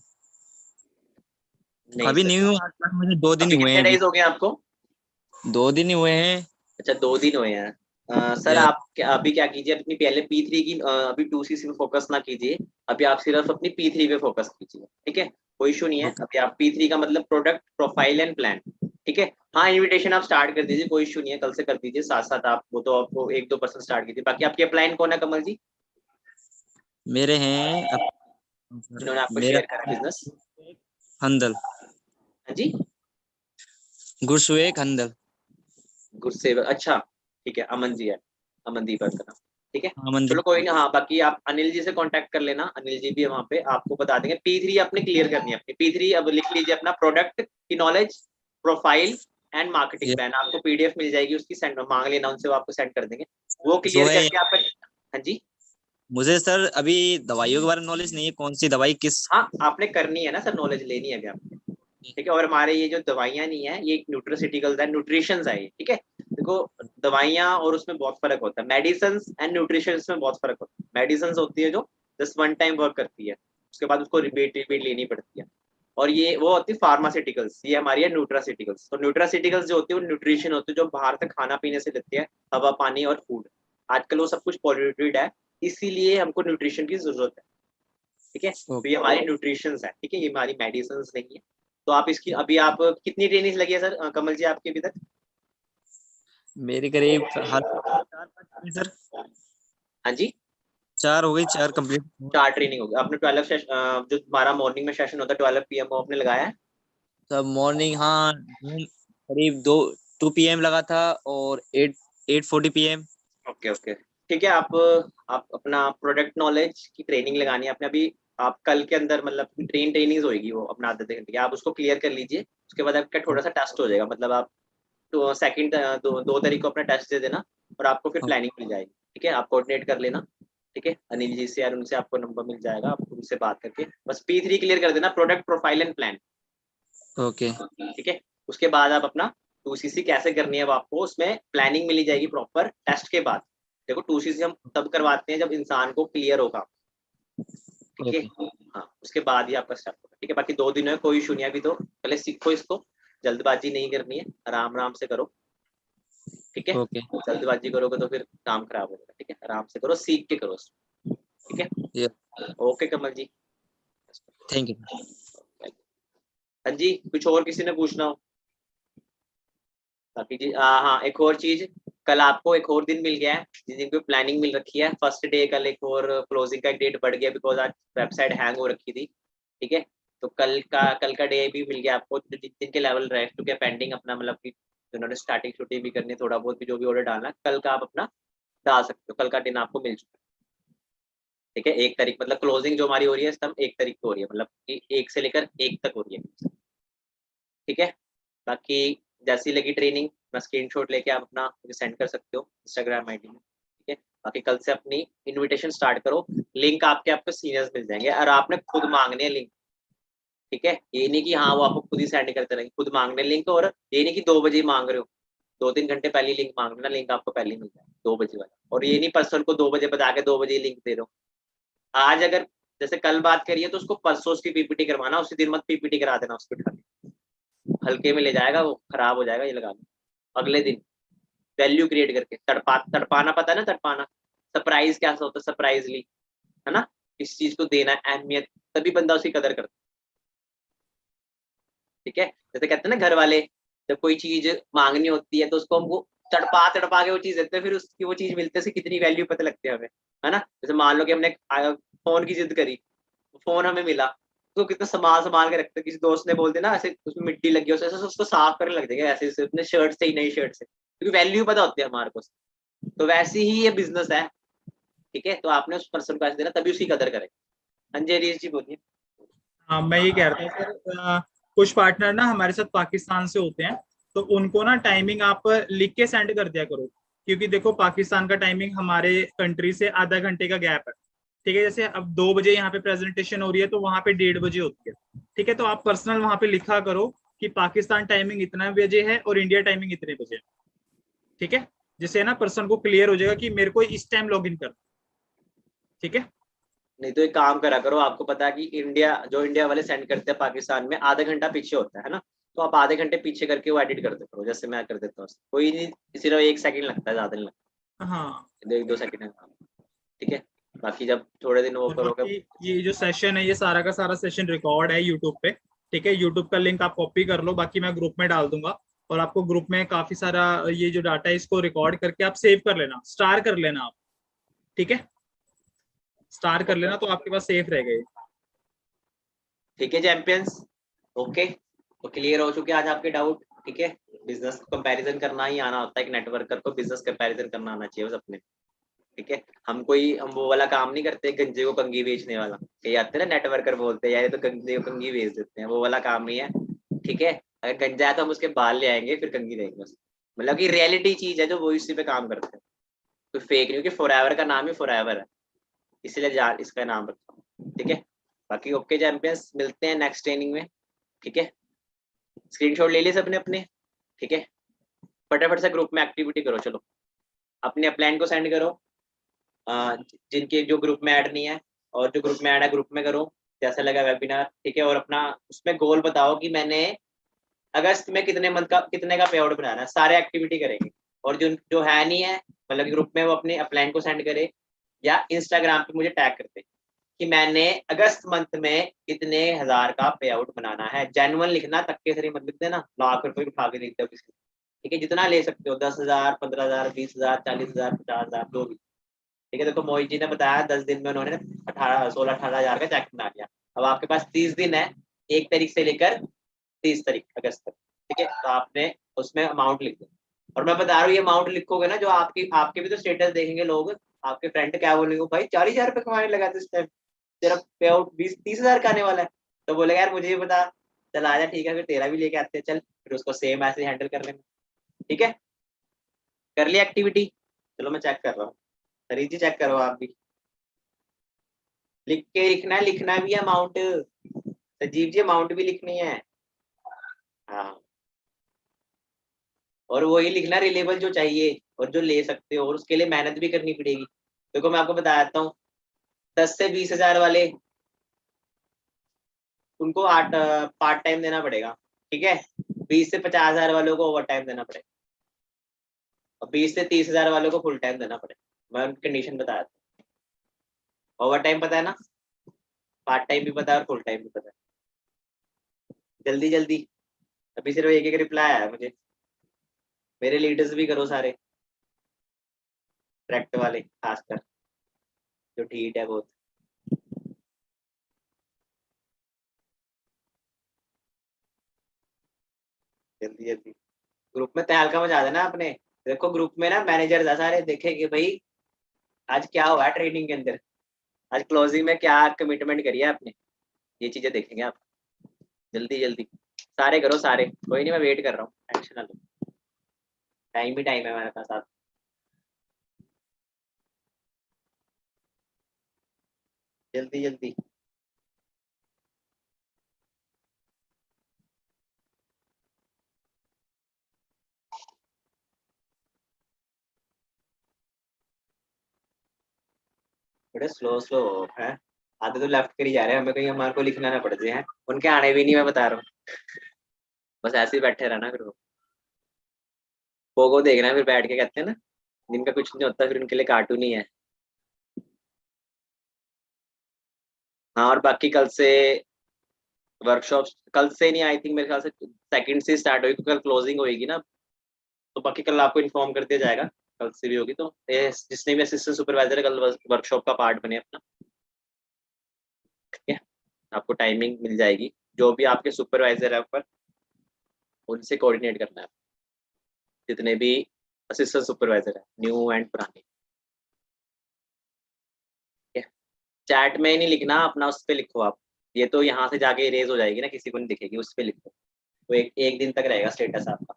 नहीं अभी सर। नहीं हुआ सर, मुझे 2 दिन अभी ही हुए कितने हैं अभी। डेज हो गए आपको? 2 दिन ही हुए हैं। अच्छा 2 दिन हुए हैं। सर या आप अभी क्या कीजिए, अपनी पहले P3 की अभी 2cc पे फोकस ना कीजिए, अभी आप सिर्फ अपनी P3 पे फोकस कीजिए, ठीक है? कोई इशू नहीं है। ओके अभी आप P3 का मतलब प्रोडक्ट प्रोफाइल एंड प्लान, ठीक है? हाँ इनविटेशन आप स्टार्ट कर दीजिए, कोई इशू नहीं है, कल से कर दीजिए साथ साथ। आप वो तो आपको 1-2% स्टार्ट कीजिए। बाकी आपके अपलाइन कौन है कमल जी, मेरे हैं जिन्होंने आपको मेरा शेयर करा बिजनेस? हंदल, हाँ जी, गुरसुएक हंदल। गुरसेवक, अच्छा ठीक है, अमन जी है, अमनदीप है उसका नाम, ठीक है? चलो अमनदीप। कोई नहीं। हाँ बाकी आप अनिल जी से कांटेक्ट कर लेना, अनिल जी भी है वहाँ पे, आपको बता देंगे। P3 आपने क्लियर करनी है अपनी P3। अब लिख लीजिए अपना प्रोडक्ट की नॉलेज, प्रोफाइल एंड मार्केटिंग ये प्लान। आपको PDF मिल जाएगी उसकी, सेंड मांग लेना उनसे, वो आपको सेंड कर देंगे। वो जो क्लियर है, करके आप, हाँ जी, मुझे सर अभी दवाइयों के बारे में नॉलेज नहीं है, कौन सी दवाई किस। हाँ आपने करनी है ना सर, नॉलेज लेनी है अभी आपने, ठीक है? और हमारे ये जो दवाइयाँ नहीं है, ये एक न्यूट्रोसिटिकल्स है, न्यूट्रिशंस है ये, ठीक है? देखो दवाइयाँ और उसमें बहुत फर्क होता है, मेडिसिन एंड न्यूट्रिशन में बहुत फर्क होता है। मेडिसिन होती है जो जस्ट वन टाइम वर्क करती है, उसके बाद उसको रिपीट रिपीट लेनी पड़ती है। और ये वो होती है फार्मास्यूटिकल्स, ये हमारी है न्यूट्रासिटिकल्स। तो न्यूट्रासिटिकल्स जो होती है वो न्यूट्रिशन होती है, जो बाहर से खाना पीने से लेते हैं, हवा पानी और फूड। आजकल वो सब कुछ पॉल्यूटेड है, इसीलिए हमको न्यूट्रिशन की जरूरत है, ठीक है? तो ये हमारी न्यूट्रिशन है, ठीक है? ये हमारी मेडिसिन नहीं है। तो आप इसकी अभी आप कितनी ट्रेनिंग लगी है सर कमल जी आपकी अभी तक? मेरी करीब हाल 4-5 सर, हाँ जी, 4 हो गई, 4 कंप्लीट। 4 ट्रेनिंग होगी आपने। 12 सेशन जो हमारा मॉर्निंग में सेशन होता है 12 PM वो आपने लगाया है? तब मॉर्निंग, हाँ करीब 2 PM लगा था, और 8:40 PM। ओके ओके, ठीक है। आप अपना प्रोडक्ट नॉलेज की ट्रेनिंग लगानी है आपने अभी। आप कल के अंदर मतलब ट्रेनिंग होगी वो अपना आधे घंटे की, आप उसको क्लियर कर लीजिए। उसके बाद आपका थोड़ा सा टेस्ट हो जाएगा, मतलब आप तो सेकंड 2 तारीख को अपना टेस्ट दे देना, और आपको फिर प्लानिंग मिल जाएगी, ठीक है? आप कोऑर्डिनेट कर लेना, ठीक है? अनिल जी से, यार उनसे आपको नंबर मिल जाएगा, आप उनसे बात करके बस P3 क्लियर कर देना, product profile and plan, okay ठीक है? उसके बाद आप अपना 2cc कैसे करनी है वो आपको उसमें प्लानिंग मिली जाएगी प्रॉपर टेस्ट के बाद। देखो 2cc हम तब करवाते हैं जब इंसान को क्लियर होगा, ठीक है? ओके हाँ उसके बाद ही आपका स्टार्ट होगा, ठीक है? बाकी 2 दिन है, कोई इशू नहीं है। अभी तो पहले सीखो इसको, जल्दबाजी नहीं करनी है, आराम आराम से करो, ठीक है? ओके। जल्दबाजी करोगे तो फिर काम खराब हो जाएगा, ठीक है? आराम से करो, सीख के करो, ठीक है? Okay Kamal ji, thank you. हाँ जी, कुछ और किसी ने पूछना हो? बाकी जी हाँ एक और चीज, कल आपको एक और दिन मिल गया है जिस दिन की प्लानिंग मिल रखी है, फर्स्ट डे। कल एक और क्लोजिंग का एक डेट बढ़ गया बिकॉज आज वेबसाइट हैंग हो रखी थी, ठीक है? तो कल का डे भी मिल गया आपको, जिस दिन के लेवल रह चुके पेंडिंग अपना, मतलब कि जिन्होंने स्टार्टिंग शूटिंग भी करनी, थोड़ा बहुत भी जो भी ऑर्डर डालना, कल का आप अपना डाल सकते हो। कल का दिन आपको मिल चुका है, ठीक है? 1 तारीख मतलब क्लोजिंग जो हमारी हो रही है इस टाइम 1 तारीख को हो रही है, मतलब कि 1 से लेकर 1 तक हो रही है, ठीक है? बाकी जैसी लगी ट्रेनिंग अपना स्क्रीनशॉट लेके आप अपना मुझे सेंड कर सकते हो इंस्टाग्राम आईडी में, ठीक है? बाकी कल से अपनी इनविटेशन स्टार्ट करो, लिंक आपको सीनियर्स मिल जाएंगे, और आपने खुद मांगने हैं लिंक, ठीक है? ये नहीं कि हाँ वो आपको खुद ही सेंड करते रहेंगे, खुद मांगने लिंक। और ये नहीं कि 2 बजे मांग रहे हो, 2-3 घंटे पहले लिंक मांगना, लिंक आपको पहले ही मिल जाएगा 2 बजे वाला। और ये नहीं पर्सन को 2 बजे बता के 2 बजे लिंक दे दो। आज अगर जैसे कल बात करिए तो उसको परसों उसकी PPT करवाना, उसी दिन मत PPT करा देना उसको, उठा के हल्के में ले जाएगा वो, खराब हो जाएगा, ये लगा लो। अगले दिन वैल्यू क्रिएट करके तड़पाना, पता है ना तड़पाना? सरप्राइज क्या होता है, सरप्राइजली, है ना? इस चीज को देना अहमियत, तभी बंदा उसकी कदर करता है, ठीक है? जैसे कहते हैं ना घर वाले, जब कोई चीज मांगनी होती है तो उसको हमको तड़पा तड़पा के वो चीज देते हैं, फिर उसकी वो चीज मिलते से कितनी वैल्यू पता लगती है हमें, है ना? जैसे मान लो कि हमने फोन की जिद करी, फोन हमें मिला, तो कितना संभाल संभाल के रखते हैं। किसी दोस्त ने बोल दिया ना ऐसे उसमें मिट्टी लगी हो, ऐसे उसको साफ करने लग जाएगा ऐसे अपने शर्ट से ही, नई शर्ट से, क्योंकि वैल्यू पता होती है हमारे को। तो वैसे ही ये बिजनेस है, ठीक है? तो आपने उस पर्सन को ऐसे देना, तभी उसकी कदर करें। हाँ जी हरीश जी बोलिए। हाँ मैं ये कह रहा था सर, कुछ पार्टनर ना हमारे साथ पाकिस्तान से होते हैं, तो उनको ना टाइमिंग आप लिख के सेंड कर दिया करो, क्योंकि देखो पाकिस्तान का टाइमिंग हमारे कंट्री से आधा घंटे का गैप है, ठीक है। जैसे अब 2 बजे यहाँ पे प्रेजेंटेशन हो रही है तो वहां पे 1:30 बजे होती है, ठीक है। तो आप पर्सनल वहां पे लिखा करो कि पाकिस्तान टाइमिंग इतना बजे है और इंडिया टाइमिंग इतने बजे है, ठीक है। जिससे ना पर्सन को क्लियर हो जाएगा कि मेरे को इस टाइम लॉग इन कर, ठीक है। नहीं तो एक काम करा करो, आपको पता है कि इंडिया वाले सेंड करते हैं पाकिस्तान में आधा घंटा पीछे होता है ना, तो आप आधे घंटे पीछे करके वो एडिट कर देते हो, जैसे मैं कर देता हूँ। कोई नहीं, सिर्फ 1 सेकंड लगता है, ज्यादा नहीं लगता, हाँ 1-2 सेकंड है, ठीक है। बाकी जब थोड़े दिन वो और करोगे। बाकी ये जो सेशन है ये सारा का सारा सेशन रिकॉर्ड है यूट्यूब पे, ठीक है। यूट्यूब का लिंक आप कॉपी कर लो, बाकी मैं ग्रुप में डाल दूंगा। और आपको ग्रुप में काफी सारा ये जो डाटा है इसको रिकॉर्ड करके आप सेव कर लेना, स्टार कर लेना आप, ठीक है। स्टार कर लेना तो आपके पास सेफ रहेगा ये। ठीक है चैंपियंस, ओके। तो क्लियर हो चुके आज आपके डाउट, ठीक है। बिजनेस कंपैरिजन करना ही आना होता है, एक नेटवर्कर को बिजनेस कंपैरिजन करना आना चाहिए बस अपने, ठीक है। हम वो वाला काम नहीं करते, गंजे को कंगी बेचने वाला, ये आते हैं ना नेटवर्कर बोलते हैं यार ये तो गंजे को कंगी बेच देते हैं, वो वाला काम नहीं है, ठीक है। अगर गंजा है तो हम उसके बाल ले आएंगे फिर कंगी देंगे बस, मतलब कि रियलिटी चीज है जो वो इसी पे काम करते हैं, कोई फेक नहीं, क्योंकि फॉरएवर का नाम ही फॉरएवर है, इसीलिए इसका नाम रखा हूं, ठीक है। बाकी ओके चैंपियंस, मिलते हैं नेक्स्ट ट्रेनिंग में, ठीक है। स्क्रीनशॉट ले लिए सबने अपने, ठीक है। फटाफट से ग्रुप में एक्टिविटी करो, चलो अपने अपलाइन को सेंड करो, जिनके जो ग्रुप में ऐड नहीं है, और जो ग्रुप में ऐड है ग्रुप में करो, जैसा लगा वेबिनार, ठीक है। और अपना उसमें गोल बताओ कि मैंने अगस्त में कितने का पे आउट बनाना है, सारे एक्टिविटी करेंगे। और जो जो है नहीं है, मतलब ग्रुप में वो अपने अपलाइन को सेंड करे या इंस्टाग्राम पे मुझे टैग करते कि मैंने अगस्त मंथ में इतने हजार का पे आउट बनाना है। जेन्युइन लिखना, तक्के सरी मत लिख देना, लाख रुपए उठा के देते हो किसी, ठीक है। जितना ले सकते हो, 10,000, 15,000, 20,000, 40,000, 50,000, जो भी, ठीक है। देखो मोहित जी ने बताया 10 दिन में उन्होंने 16-18 हजार का चेक बना लिया। अब आपके पास 30 दिन है, 1 तारीख से लेकर 30 तारीख अगस्त तक, ठीक है। तो आपने उसमें अमाउंट लिख दो, और मैं बता रहा हूँ ये अमाउंट लिखोगे ना, जो आपके भी तो स्टेटस देखेंगे लोग, आपके फ्रेंड क्या बोलेंगे, भाई 40,000 रुपये कमाने लगा था इस टाइम, तेरा पे आउट 20-30 हजार का आने वाला है। तो बोलेगा यार मुझे ये बता, चल आजा, ठीक है, फिर तेरा भी लेके आते हैं, चल फिर उसको सेम ऐसे हैंडल कर लेंगे, ठीक है। कर लिया एक्टिविटी, चलो मैं चेक कर रहा हूँ, हरीश जी चेक करो आप भी, लिख के लिखना भी है अमाउंट, संजीव जी अमाउंट भी लिखनी है, हाँ। और वही लिखना रिलेबल जो चाहिए और जो ले सकते हो, और उसके लिए मेहनत भी करनी पड़ेगी। देखो मैं आपको बता देता हूँ, 10 से 20 हजार वाले उनको 8 पार्ट टाइम देना पड़ेगा, ठीक है। 20 से 50 हजार वालों को ओवर टाइम देना पड़ेगा, और 20 से 30 हजार वालों को फुल टाइम देना पड़ेगा। मैं उनकी कंडीशन बता देता हूँ। ओवर टाइम पता है ना, पार्ट टाइम भी पता है और फुल टाइम भी पता है। जल्दी जल्दी, अभी सिर्फ एक रिप्लाई आया मुझे, मेरे लीडर्स भी करो सारे, डायरेक्ट वाले खासकर, जो ठीक है बहुत। जल्दी जल्दी ग्रुप में तहलका मचा देना अपने। देखो ग्रुप में ना मैनेजर सारे देखेंगे भाई आज क्या हुआ है ट्रेनिंग के अंदर, आज क्लोजिंग में क्या कमिटमेंट करी है आपने, ये चीजें देखेंगे आप। जल्दी जल्दी सारे करो सारे, कोई नहीं मैं वेट कर रहा हूँ, टेंशन ना लो, टाइम ही टाइम है हमारे पास। आप जल्दी जल्दी, बड़े स्लो स्लो है, आधे तो लेफ्ट कर ही जा रहे हैं, हमें कहीं हमारे को लिखना ना पड़ जाए हैं। उनके आने भी नहीं, मैं बता रहा हूँ। बस ऐसे ही बैठे रहना फिर पोगो देखना है, फिर बैठ के कहते हैं ना जिनका कुछ नहीं होता फिर उनके लिए कार्टून ही है। हाँ और बाकी कल से वर्कशॉप, कल से नहीं, आई थिंक मेरे ख्याल से सेकंड से स्टार्ट होगी, कल क्लोजिंग होगी ना, तो बाकी कल आपको इन्फॉर्म कर दिया जाएगा, कल से भी होगी। तो जिसने भी असिस्टेंट सुपरवाइजर कल वर्कशॉप का पार्ट बने अपना, ठीक है। आपको टाइमिंग मिल जाएगी, जो भी आपके सुपरवाइजर है ऊपर उनसे कोऑर्डिनेट करना है, जितने भी असिस्टेंट सुपरवाइजर है न्यू एंड पुराने, ठीक है। चैट में नहीं लिखना, अपना उस पर लिखो आप, ये तो यहाँ से जाके इरेज हो जाएगी ना, किसी को नहीं दिखेगी, उस पे लिख दो। तो एक दिन तक रहेगा स्टेटस आपका।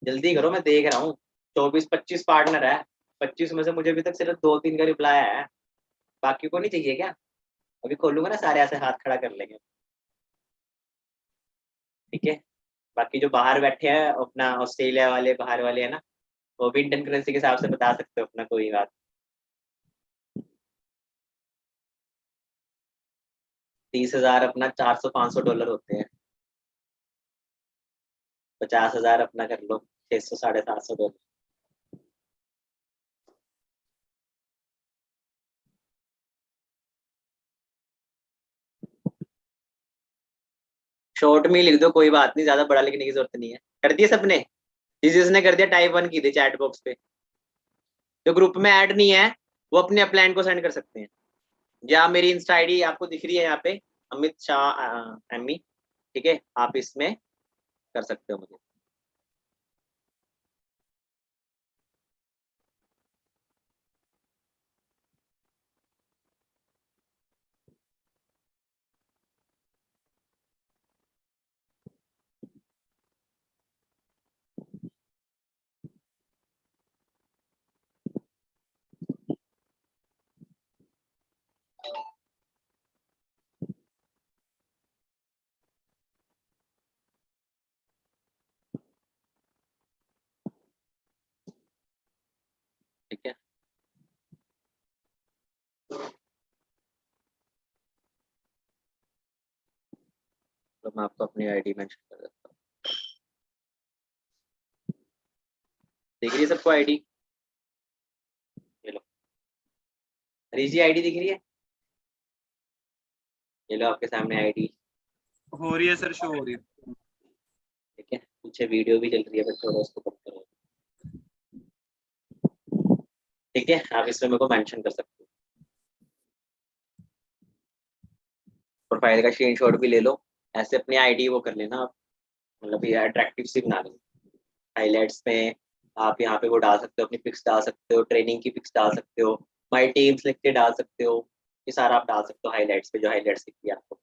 जल्दी करो, मैं देख रहा हूँ 24-25 पार्टनर है, 25 में से मुझे अभी तक सिर्फ 2-3 का रिप्लाई आया है, बाकी को नहीं चाहिए क्या? अभी खोलूंगा ना, सारे ऐसे हाथ खड़ा कर लेंगे। ठीक है, बाकी जो बाहर बैठे हैं अपना ऑस्ट्रेलिया वाले बाहर वाले है ना, वो भी इंडियन करेंसी के हिसाब से बता सकते हो अपना, कोई बात। 30,000 अपना $400-500 होते हैं। 50,000 अपना कर लो 600-750 $। शॉर्ट में ही लिख दो, कोई बात नहीं, ज्यादा बड़ा लिखने की जरूरत नहीं है। कर दिया सबने? जिसने कर दिया टाइप 1 की दे चैट बॉक्स पे। जो ग्रुप में ऐड नहीं है वो अपने अपलाइन को सेंड कर सकते हैं, या मेरी इंस्टा आईडी आपको दिख रही है यहाँ पे, अमित शाह एमी, ठीक है, आप इसमें कर सकते हो मुझे। ठीक है, तो मैं आपको अपनी आईडी मेंशन कर देता हूँ। दिख रही है सबको आईडी? ये लो, हरीश जी आईडी दिख रही है? ये लो आपके सामने आईडी हो रही है सर, शो हो रही है। ठीक है, पीछे वीडियो भी चल रही है, बट थोड़ा उसको कम करो। ठीक है, आप इसमें मेरे को मेंशन कर सकते हो। प्रोफाइल का स्क्रीनशॉट भी ले लो, ऐसे अपनी आईडी वो कर लेना आप, मतलब ये अट्रैक्टिव सी बना लो। हाईलाइट्स में आप यहाँ पे वो डाल सकते हो, अपनी पिक्स डाल सकते हो, ट्रेनिंग की पिक्स डाल सकते हो, माई टीम्स लिख के डाल सकते हो, ये सारा आप डाल सकते हो हाईलाइट्स पे, जो हाईलाइट्स दिखती है आपको।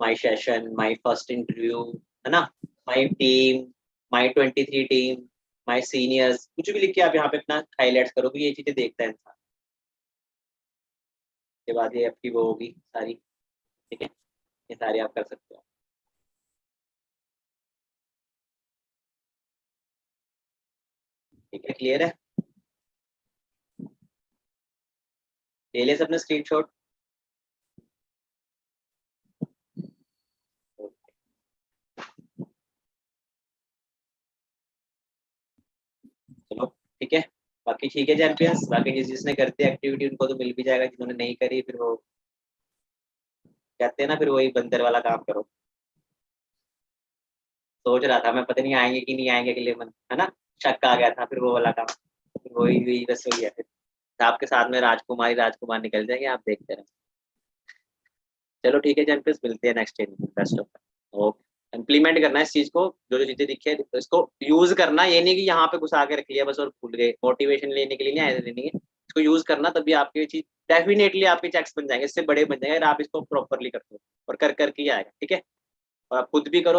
My session, my first interview, है ना, my team, my 23 team, my seniors, कुछ भी लिख के आप यहाँ पे अपना हाईलाइट्स करोगे, ये चीजें देखता है इंसान। के बाद ये आपकी वो होगी सारी, ठीक है, ये सारी आप कर सकते हो। ठीक है, क्लियर है? ले ले सबने स्क्रीनशॉट? चलो ठीक है, बाकी ठीक है चैंपियंस, बाकी जिसने कर दिया एक्टिविटी उनको तो मिल भी जाएगा, जिन्होंने नहीं करी फिर वो कहते हैं ना, फिर वही बंदर वाला काम करो। सोच रहा था मैं, पता नहीं आएंगे कि नहीं आएंगे अगले मंथ, है ना, शक आ गया था, फिर वो वाला काम, फिर वही वही बस वही है। फिर आपके साथ में राजकुमार निकल जाएंगे, आप देखते रहे। चलो ठीक है चैंपियंस, मिलते हैं next time, best of okay. Implement करना है इस चीज को, जो जो चीजें दिखी है इसको यूज करना, ये नहीं कि यहाँ पे घुसा के रख लिया बस और भूल गए, मोटिवेशन लेने के लिए नहीं आए लेनी है, इसको यूज करना, तभी आपकी चीज डेफिनेटली आपके चेक्स बन जाएंगे, इससे बड़े बन जाएंगे, आप इसको प्रॉपरली करते हो, और कर करके ही आएगा। ठीक है, और आप खुद भी करो।